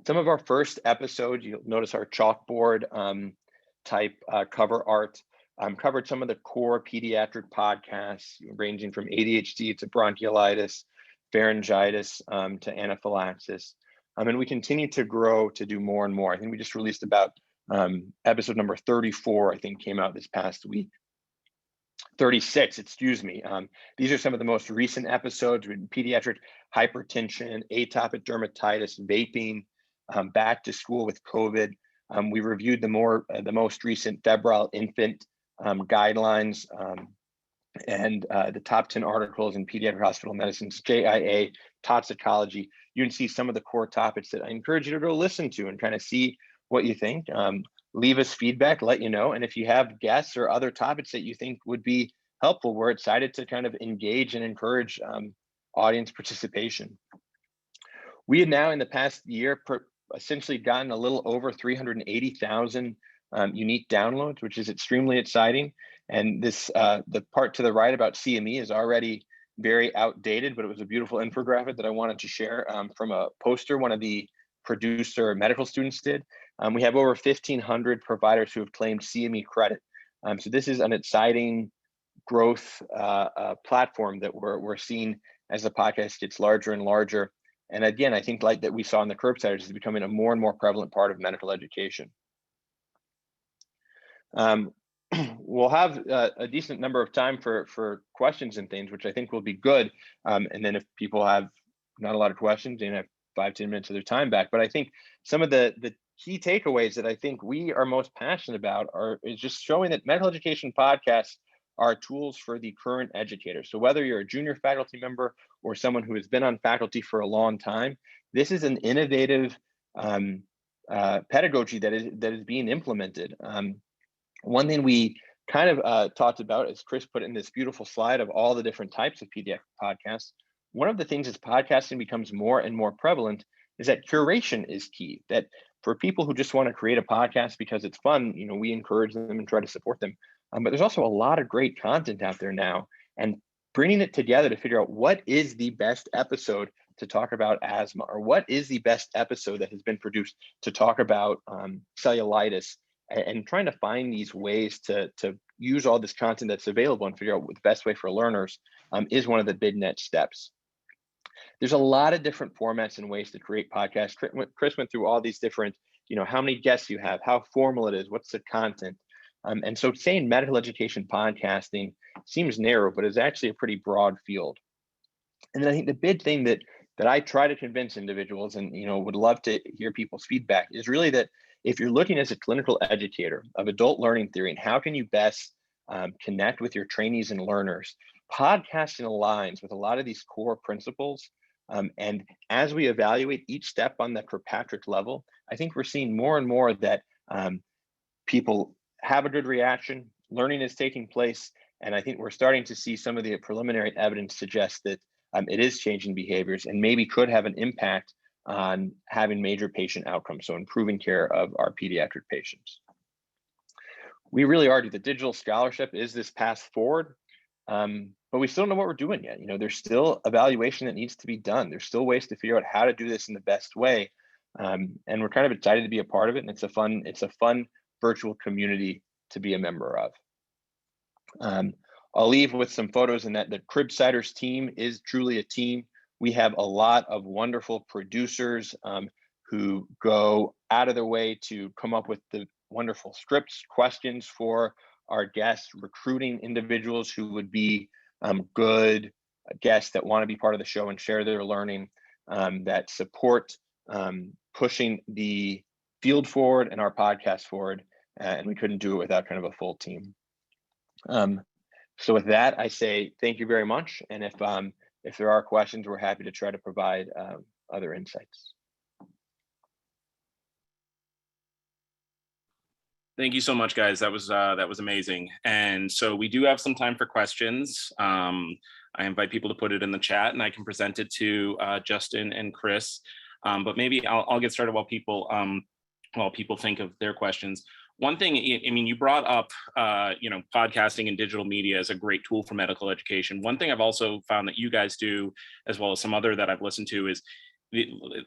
Some of our first episodes, you'll notice our chalkboard type cover art. Covered some of the core pediatric podcasts, ranging from ADHD to bronchiolitis, pharyngitis to anaphylaxis. And we continue to grow to do more and more. I think we just released about episode number 34, I think came out this past week. 36, excuse me. These are some of the most recent episodes with pediatric hypertension, atopic dermatitis, vaping, back to school with COVID. We reviewed the most recent febrile infant guidelines and the top 10 articles in pediatric hospital medicine's JIA toxicology. You can see some of the core topics that I encourage you to go listen to and kind of see what you think. Leave us feedback, let you know. And if you have guests or other topics that you think would be helpful, we're excited to kind of engage and encourage audience participation. We have now in the past year essentially gotten a little over 380,000 unique downloads, which is extremely exciting. And this, the part to the right about CME is already very outdated, but it was a beautiful infographic that I wanted to share from a poster one of the producer medical students did. We have over 1,500 providers who have claimed CME credit. So this is an exciting growth platform that we're seeing as the podcast gets larger and larger. And again, I think like that we saw in the Curbsiders is becoming a more and more prevalent part of medical education. We'll have a decent number of time for questions and things, which I think will be good. And then if people have not a lot of questions, they have 5-10 minutes of their time back. But I think some of the key takeaways that I think we are most passionate about is just showing that medical education podcasts are tools for the current educator. So whether you're a junior faculty member or someone who has been on faculty for a long time, this is an innovative pedagogy that is being implemented. One thing we kind of talked about, as Chris put in this beautiful slide of all the different types of pediatric podcasts, one of the things as podcasting becomes more and more prevalent is that curation is key. That for people who just want to create a podcast because it's fun, we encourage them and try to support them. But there's also a lot of great content out there now, and bringing it together to figure out what is the best episode to talk about asthma, or what is the best episode that has been produced to talk about cellulitis, and trying to find these ways to use all this content that's available and figure out what the best way for learners is one of the big next steps. There's a lot of different formats and ways to create podcasts. Chris went through all these different, how many guests you have, how formal it is, what's the content. And so saying medical education podcasting seems narrow, but is actually a pretty broad field. And then I think the big thing that I try to convince individuals, and would love to hear people's feedback, is really that if you're looking as a clinical educator of adult learning theory and how can you best connect with your trainees and learners, podcasting aligns with a lot of these core principles. And as we evaluate each step on the Kirkpatrick level, I think we're seeing more and more that people have a good reaction, learning is taking place, and I think we're starting to see some of the preliminary evidence suggest that it is changing behaviors and maybe could have an impact on having major patient outcomes, so improving care of our pediatric patients. We really argue that digital scholarship is this path forward, but we still don't know what we're doing yet. There's still evaluation that needs to be done. There's still ways to figure out how to do this in the best way, and we're kind of excited to be a part of it. And it's a fun virtual community to be a member of. I'll leave with some photos, and that the Ciders team is truly a team. We have a lot of wonderful producers who go out of their way to come up with the wonderful scripts, questions for our guests, recruiting individuals who would be good guests that want to be part of the show and share their learning, that support pushing the field forward and our podcast forward. And we couldn't do it without kind of a full team. So with that, I say thank you very much. And if there are questions, we're happy to try to provide other insights. Thank you so much, guys. That was amazing. And so we do have some time for questions. I invite people to put it in the chat, and I can present it to Justin and Chris. But maybe I'll get started while people think of their questions. One thing, you brought up, podcasting and digital media as a great tool for medical education. One thing I've also found that you guys do, as well as some other that I've listened to, is,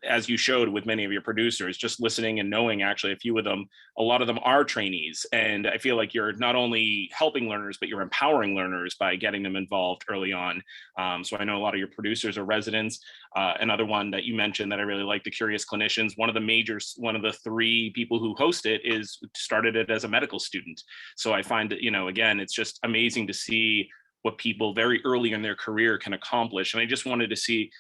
as you showed with many of your producers, just listening and knowing actually a few of them, a lot of them are trainees. And I feel like you're not only helping learners, but you're empowering learners by getting them involved early on. So I know a lot of your producers are residents. Another one that you mentioned that I really like, the Curious Clinicians, one of the 3 people who host it started it as a medical student. So I find that, again, it's just amazing to see what people very early in their career can accomplish. And I just wanted to see,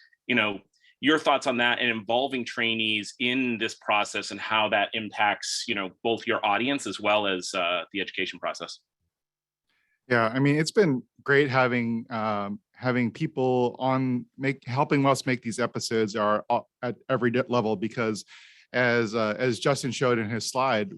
your thoughts on that and involving trainees in this process and how that impacts, both your audience as well as the education process. Yeah, it's been great having people on helping us make these episodes are at every level, because as Justin showed in his slide,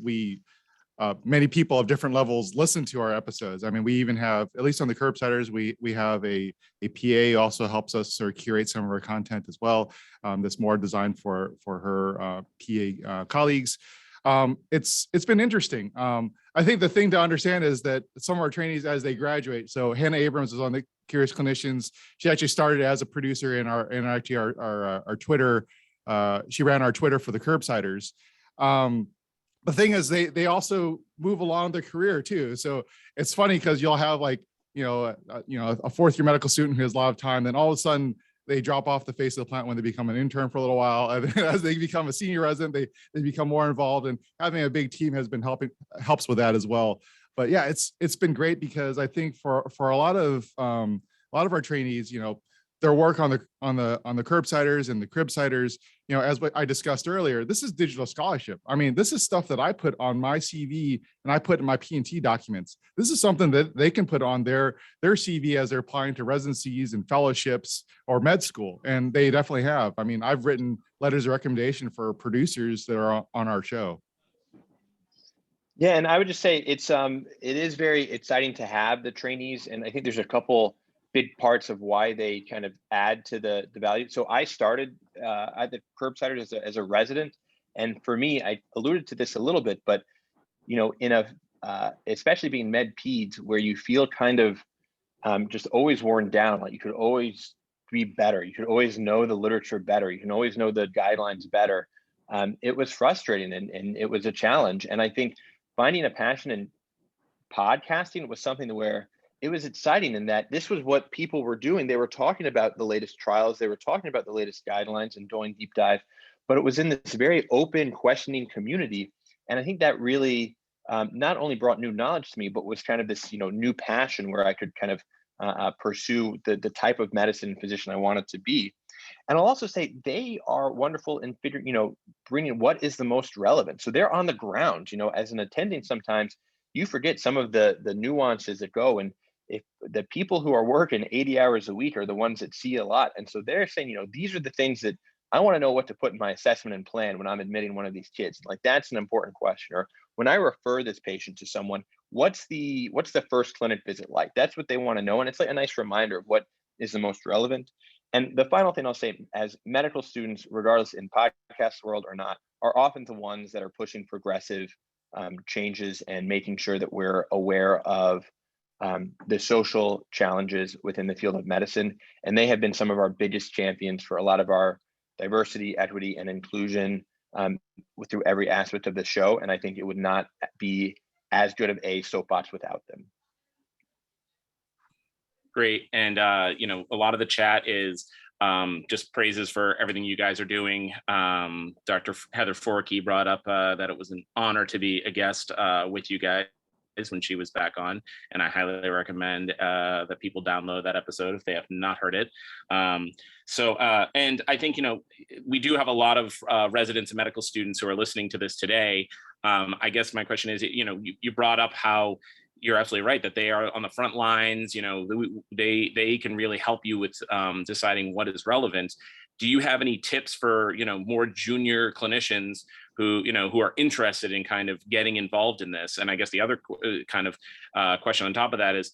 many people of different levels listen to our episodes. We even have, at least on the Curbsiders, we have a PA also helps us sort of curate some of our content as well. That's more designed for her PA colleagues. It's been interesting. I think the thing to understand is that some of our trainees, as they graduate, so Hannah Abrams is on the Curious Clinicians. She actually started as a producer in our Twitter. She ran our Twitter for the Curbsiders. the thing is they also move along their career too. So it's funny because you'll have like, a fourth year medical student who has a lot of time, then all of a sudden they drop off the face of the plant when they become an intern for a little while. And as they become a senior resident, they become more involved, and having a big team has been helps with that as well. But yeah, it's been great because I think for a lot of our trainees, their work on the Curbsiders and the Cribsiders, as what I discussed earlier, this is digital scholarship. I mean, this is stuff that I put on my CV and I put in my P&T documents. This is something that they can put on their CV as they're applying to residencies and fellowships or med school. And they definitely have. I mean, I've written letters of recommendation for producers that are on our show. Yeah, and I would just say it is very exciting to have the trainees, and I think there's a couple big parts of why they kind of add to the value. So I started at the Curbsiders as a resident, and for me, I alluded to this a little bit, but in especially being med peds, where you feel kind of just always worn down, like you could always be better, you could always know the literature better, you can always know the guidelines better. It was frustrating and it was a challenge, and I think finding a passion in podcasting was something where it was exciting in that this was what people were doing. They were talking about the latest trials, they were talking about the latest guidelines and doing deep dive, but it was in this very open, questioning community. And I think that really not only brought new knowledge to me, but was kind of this new passion where I could kind of pursue the type of medicine physician I wanted to be. And I'll also say they are wonderful in figuring, bringing what is the most relevant. So they're on the ground, as an attending, sometimes you forget some of the nuances that go. And if the people who are working 80 hours a week are the ones that see a lot. And so they're saying, these are the things that I want to know what to put in my assessment and plan when I'm admitting one of these kids. Like, that's an important question. Or when I refer this patient to someone, what's the first clinic visit like? That's what they want to know. And it's like a nice reminder of what is the most relevant. And the final thing I'll say, as medical students, regardless in podcast world or not, are often the ones that are pushing progressive changes and making sure that we're aware of the social challenges within the field of medicine. And they have been some of our biggest champions for a lot of our diversity, equity, and inclusion through every aspect of the show. And I think it would not be as good of a soapbox without them. Great. And, a lot of the chat is just praises for everything you guys are doing. Dr. Heather Forkey brought up that it was an honor to be a guest with you guys when she was back on, and I highly recommend that people download that episode if they have not heard it. And I think we do have a lot of residents and medical students who are listening to this today. I guess my question is, you brought up how you're absolutely right that they are on the front lines. They can really help you with deciding what is relevant. Do you have any tips for more junior clinicians who are interested in kind of getting involved in this? And I guess the other kind of question on top of that is,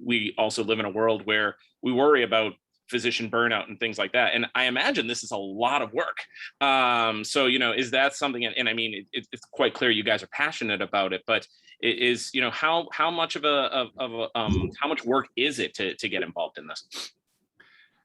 we also live in a world where we worry about physician burnout and things like that. And I imagine this is a lot of work. So is that something? And I mean, it's quite clear you guys are passionate about it, but it is how much how much work is it to get involved in this?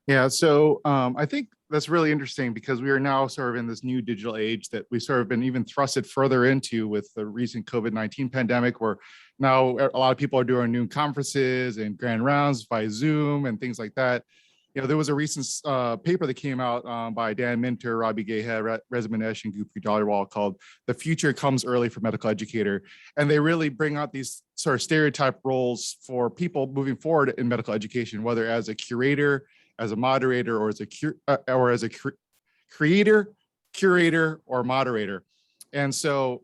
Yeah, so I think that's really interesting because we are now sort of in this new digital age that we've sort of been even thrusted further into with the recent COVID-19 pandemic, where now a lot of people are doing new conferences and grand rounds by Zoom and things like that. There was a recent paper that came out by Dan Minter, Robbie Gayhead, Reza Manesh, and Gupri Dhaliwal called "The Future Comes Early for Medical Educator," and they really bring out these sort of stereotype roles for people moving forward in medical education, whether as a curator, as a moderator, or as a creator, curator, or moderator. And so,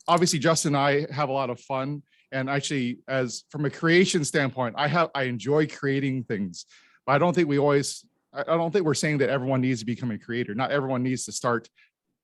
obviously Justin and I have a lot of fun. And actually, from a creation standpoint, I enjoy creating things. But I don't think we're saying that everyone needs to become a creator. Not everyone needs to start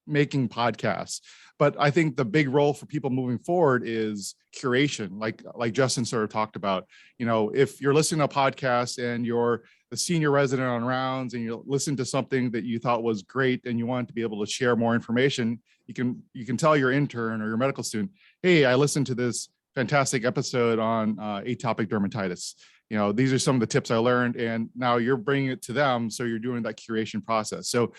making podcasts. But I think the big role for people moving forward is curation, like Justin sort of talked about. If you're listening to a podcast and you're the senior resident on rounds and you listen to something that you thought was great and you want to be able to share more information, you can tell your intern or your medical student, hey, I listened to this fantastic episode on atopic dermatitis. these are some of the tips I learned, and now you're bringing it to them. So you're doing that curation process. So,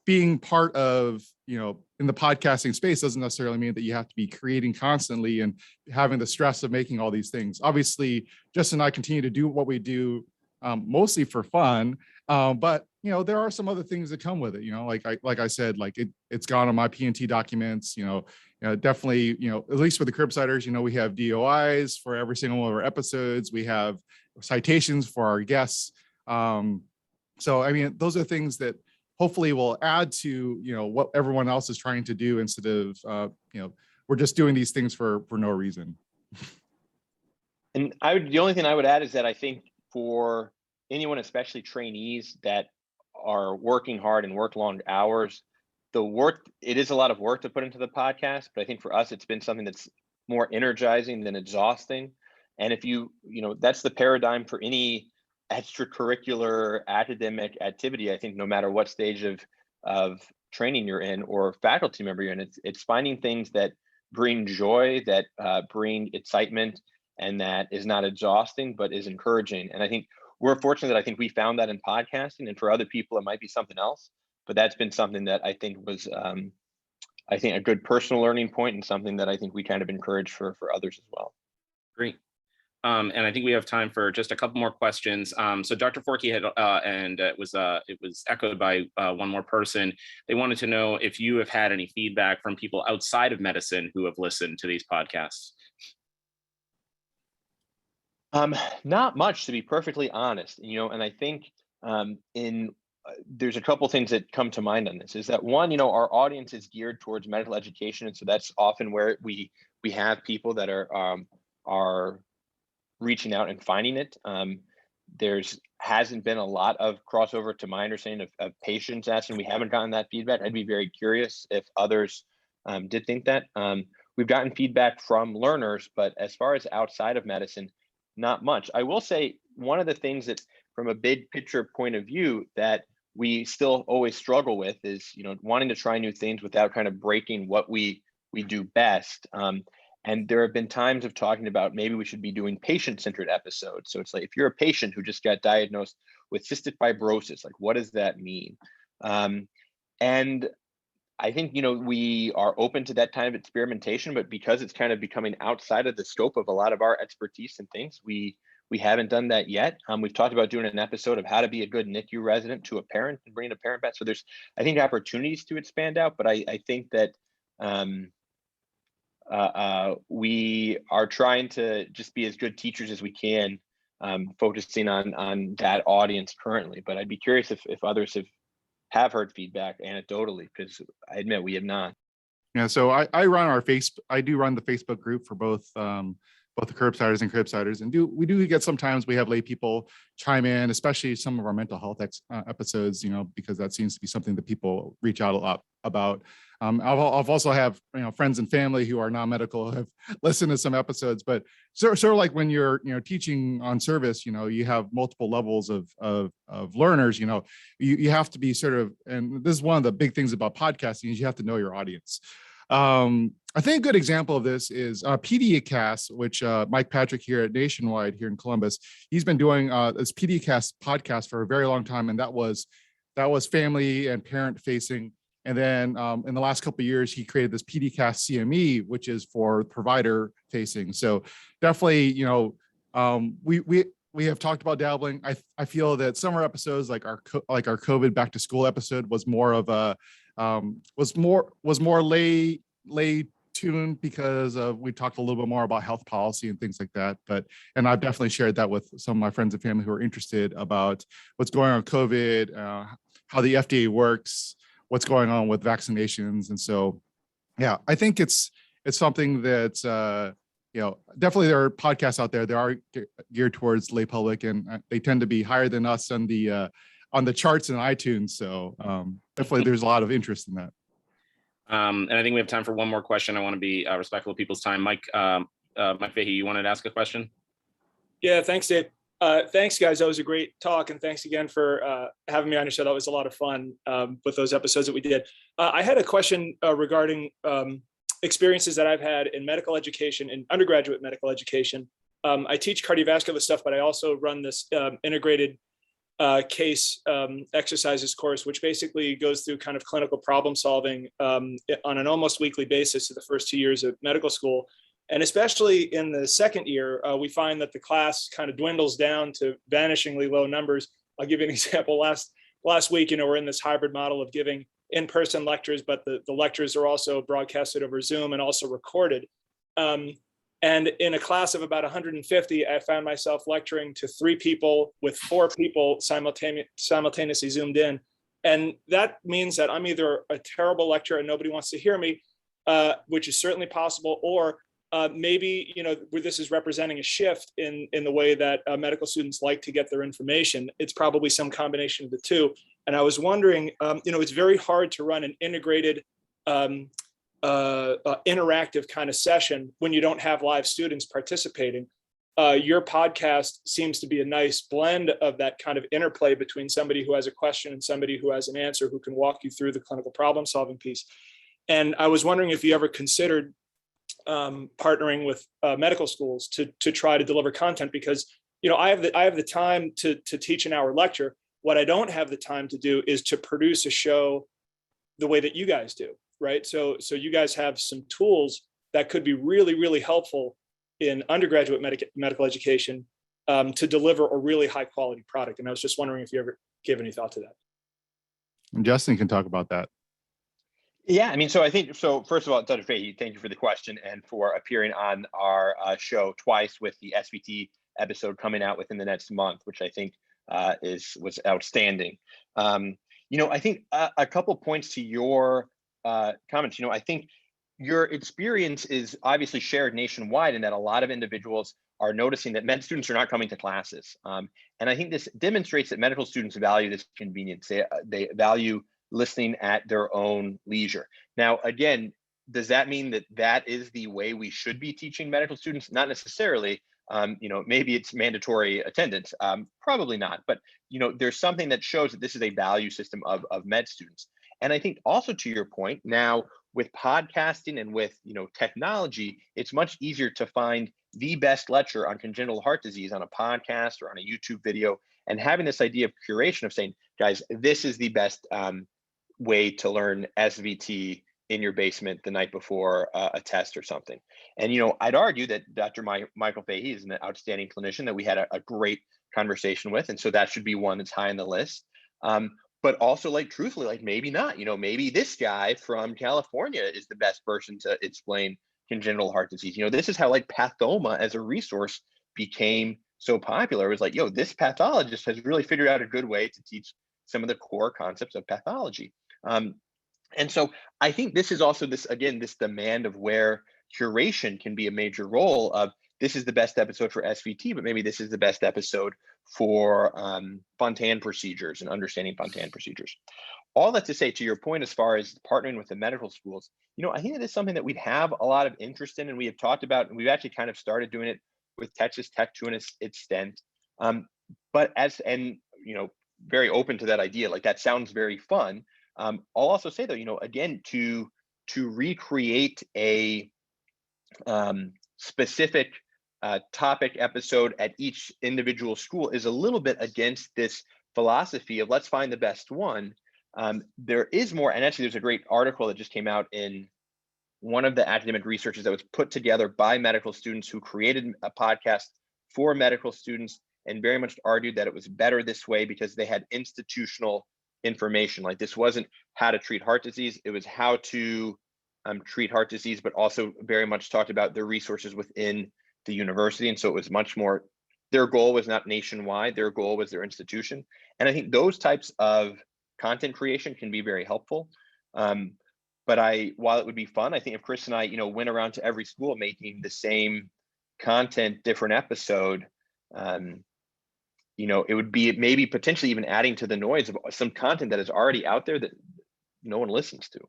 being part of, in the podcasting space doesn't necessarily mean that you have to be creating constantly and having the stress of making all these things. Obviously, Justin and I continue to do what we do mostly for fun. But, there are some other things that come with it, like I said, like it's gone on my P&T documents, definitely, at least with the Curbsiders, we have DOIs for every single one of our episodes. We have citations for our guests. So, I mean, those are things that hopefully will add to, what everyone else is trying to do instead of, we're just doing these things for no reason. And the only thing I would add is that I think for anyone, especially trainees that are working hard and work long hours, it is a lot of work to put into the podcast, but I think for us, it's been something that's more energizing than exhausting. And if that's the paradigm for any extracurricular academic activity, I think no matter what stage of training you're in or faculty member you're in, it's finding things that bring joy, that bring excitement, and that is not exhausting, but is encouraging. And I think we're fortunate that I think we found that in podcasting, and for other people, it might be something else, but that's been something that I think was, a good personal learning point, and something that I think we kind of encourage for others as well. Great. And I think we have time for just a couple more questions. So Dr. Forkey had, and it was echoed by one more person. They wanted to know if you have had any feedback from people outside of medicine who have listened to these podcasts. Not much, to be perfectly honest, and I think there's a couple things that come to mind on this. Is that one, our audience is geared towards medical education, and so that's often where we have people that are reaching out and finding it. Hasn't been a lot of crossover, to my understanding, of patients asking. We haven't gotten that feedback. I'd be very curious if others did think that. We've gotten feedback from learners, but as far as outside of medicine, not much. I will say one of the things that, from a big picture point of view, that we still always struggle with is, wanting to try new things without kind of breaking what we do best. And there have been times of talking about maybe we should be doing patient-centered episodes. So it's like, if you're a patient who just got diagnosed with cystic fibrosis, like, what does that mean? And I think, we are open to that kind of experimentation, but because it's kind of becoming outside of the scope of a lot of our expertise and things, we haven't done that yet. We've talked about doing an episode of how to be a good NICU resident to a parent and bringing a parent back. So there's, I think, opportunities to expand out, but I think that we are trying to just be as good teachers as we can, focusing on that audience currently. But I'd be curious if others have heard feedback anecdotally, because I admit we have not. Yeah, so I do run the Facebook group for both the Curbsiders and Curbsiders, and we do get, sometimes we have lay people chime in, especially some of our mental health episodes, because that seems to be something that people reach out a lot about. I've also have friends and family who are non-medical have listened to some episodes, but sort of like when you're teaching on service, you have multiple levels of learners. You have to be sort of, and this is one of the big things about podcasting, is you have to know your audience. I think a good example of this is pediatric, which Mike Patrick here at Nationwide here in Columbus, he's been doing this pediatric podcast for a very long time, and that was family and parent facing. And then in the last couple of years, he created this PDcast CME, which is for provider facing. So definitely, we have talked about dabbling. I feel that summer episodes, like our COVID back to school episode, was more of a was more lay tuned, because we talked a little bit more about health policy and things like that. And I've definitely shared that with some of my friends and family who are interested about what's going on with COVID, how the FDA works, what's going on with vaccinations. And so, yeah, I think it's something that, definitely there are podcasts out there that are geared towards lay public, and they tend to be higher than us on the charts in iTunes. So definitely there's a lot of interest in that. And I think we have time for one more question. I want to be respectful of people's time. Mike Fahey, you wanted to ask a question? Yeah, thanks, Dave. Thanks, guys. That was a great talk, and thanks again for having me on your show. That was a lot of fun with those episodes that we did. I had a question regarding experiences that I've had in medical education, in undergraduate medical education, I teach cardiovascular stuff, but I also run this integrated case exercises course, which basically goes through kind of clinical problem solving on an almost weekly basis for the first 2 years of medical school. And especially in the second year, we find that the class kind of dwindles down to vanishingly low numbers. I'll give you an example. Last week, we're in this hybrid model of giving in-person lectures, but the lectures are also broadcasted over Zoom and also recorded. And in a class of about 150, I found myself lecturing to 3 people with 4 people simultaneously zoomed in. And that means that I'm either a terrible lecturer and nobody wants to hear me, which is certainly possible, or maybe, where this is representing a shift in the way that medical students like to get their information. It's probably some combination of the two. And I was wondering, it's very hard to run an integrated interactive kind of session when you don't have live students participating. Your podcast seems to be a nice blend of that kind of interplay between somebody who has a question and somebody who has an answer, who can walk you through the clinical problem solving piece. And I was wondering if you ever considered partnering with medical schools to try to deliver content, because I have the time to teach an hour lecture. What I don't have the time to do is to produce a show the way that you guys do, right? So you guys have some tools that could be really, really helpful in undergraduate medical education to deliver a really high quality product. And I was just wondering if you ever gave any thought to that. And Justin can talk about that. Yeah, so first of all, Dr. Fahey, thank you for the question and for appearing on our show twice, with the SVT episode coming out within the next month, which I think was outstanding. I think a couple points to your comments. I think your experience is obviously shared nationwide, in that a lot of individuals are noticing that med students are not coming to classes. And I think this demonstrates that medical students value this convenience. They value listening at their own leisure. Now, again, does that mean that that is the way we should be teaching medical students? Not necessarily. Maybe it's mandatory attendance. Probably not. But there's something that shows that this is a value system of med students. And I think also, to your point, now with podcasting and with technology, it's much easier to find the best lecture on congenital heart disease on a podcast or on a YouTube video, and having this idea of curation of saying, guys, this is the best way to learn SVT in your basement the night before a test or something. And I'd argue that Dr. Michael Fahey is an outstanding clinician that we had a great conversation with, and so that should be one that's high on the list. But also, truthfully, maybe not. Maybe this guy from California is the best person to explain congenital heart disease. This is how Pathoma as a resource became so popular. It was this pathologist has really figured out a good way to teach some of the core concepts of pathology. And so I think this is also this demand of where curation can be a major role of, this is the best episode for SVT, but maybe this is the best episode for Fontan procedures and understanding Fontan procedures. All that to say, to your point, as far as partnering with the medical schools, I think it is something that we'd have a lot of interest in, and we have talked about, and we've actually kind of started doing it with Texas Tech to an extent. But very open to that idea. That sounds very fun. I'll also say, though, again, to recreate a specific topic episode at each individual school is a little bit against this philosophy of let's find the best one. There is more, and actually there's a great article that just came out in one of the academic researches that was put together by medical students who created a podcast for medical students, and very much argued that it was better this way because they had institutional information. This wasn't how to treat heart disease, it was how to treat heart disease, but also very much talked about their resources within the university. And so it was much more, their goal was not nationwide, their goal was their institution. And I think those types of content creation can be very helpful. But while it would be fun, I think if Chris and I, went around to every school making the same content, different episode, it would be maybe potentially even adding to the noise of some content that is already out there that no one listens to.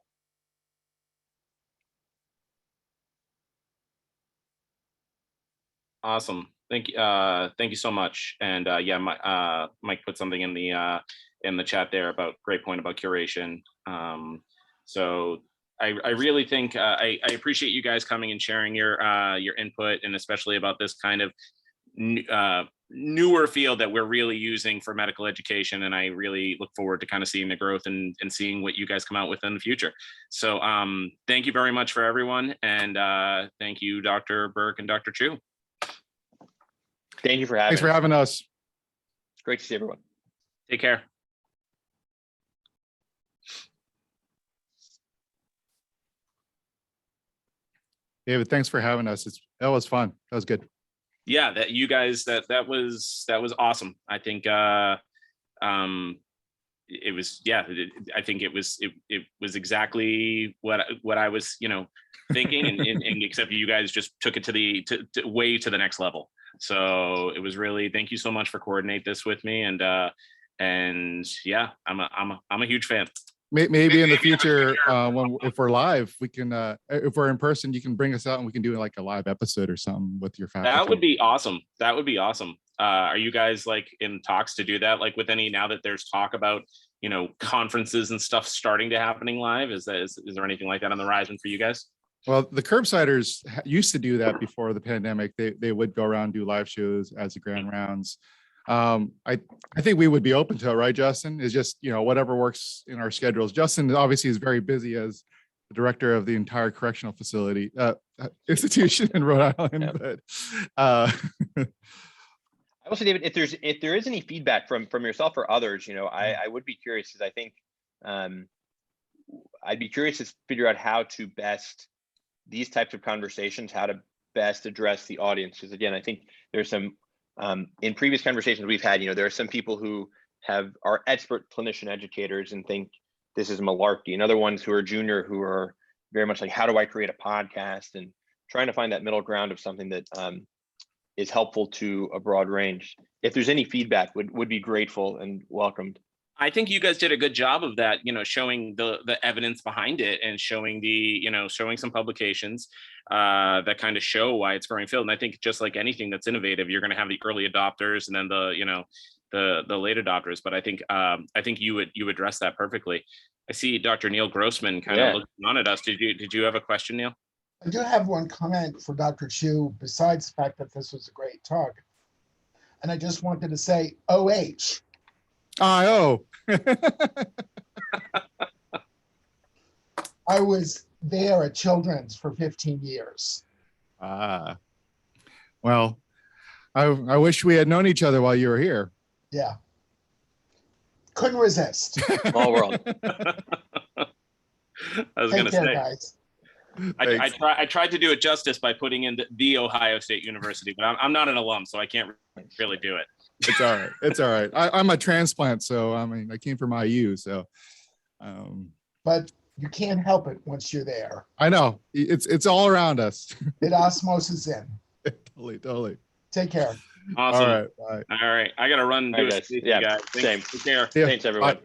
Awesome. Thank you. Thank you so much. And Mike put something in the chat there about great point about curation. So I really think I appreciate you guys coming and sharing your input, and especially about this kind of newer field that we're really using for medical education. And I really look forward to kind of seeing the growth and seeing what you guys come out with in the future. So thank you very much for everyone. And thank you, Dr. Burke and Dr. Chu. Thank you for having Thanks for having us. It's great to see everyone. Take care. David, thanks for having us. That was fun. That was good. Yeah, that you guys, that was awesome. I think it was, yeah, I think it was exactly what I was, thinking, and except you guys just took it to way to the next level. So it was really, thank you so much for coordinate this with me, and yeah, I'm a huge fan. Maybe in the future, if we're live, we can, if we're in person, you can bring us out and we can do like a live episode or something with your faculty. That would be awesome. That would be awesome. Are you guys like in talks to do that? Like with any, now that there's talk about, conferences and stuff starting to happening live, is there anything like that on the horizon for you guys? Well, the Curbsiders used to do that before the pandemic. They would go around and do live shows as the grand rounds. I think we would be open to it, right, Justin? It's just, whatever works in our schedules. Justin obviously is very busy as the director of the entire correctional facility institution in Rhode Island. Yep. But I will say, David, if there is any feedback from yourself or others, I would be curious, because I think I'd be curious to figure out how to best these types of conversations, how to best address the audience. Because again, I think there's some in previous conversations we've had, there are some people who are expert clinician educators and think this is malarkey, and other ones who are junior who are very much like, how do I create a podcast, and trying to find that middle ground of something that is helpful to a broad range. If there's any feedback, would be grateful and welcomed. I think you guys did a good job of that, showing the evidence behind it, and showing showing some publications that kind of show why it's growing field. And I think just like anything that's innovative, you're going to have the early adopters and then the late adopters. But I think you addressed that perfectly. I see Dr. Neil Grossman kind of looking on at us. Did you have a question, Neil? I do have one comment for Dr. Chu, besides the fact that this was a great talk. And I just wanted to say, OH. IO. I was there at Children's for 15 years. Well, I wish we had known each other while you were here. Yeah. Couldn't resist. Small world. I was going to say, guys. I tried to do it justice by putting in the Ohio State University, but I'm not an alum, so I can't really do it. It's all right. It's all right. I'm a transplant, so I came from IU, so. But you can't help it once you're there. I know it's all around us. It osmosis in. Totally. Take care. Awesome. All right. Bye. All right. I got to run. And do All right, it. guys. Yeah, guys. same. Take care. Yeah. Thanks, everyone. Bye.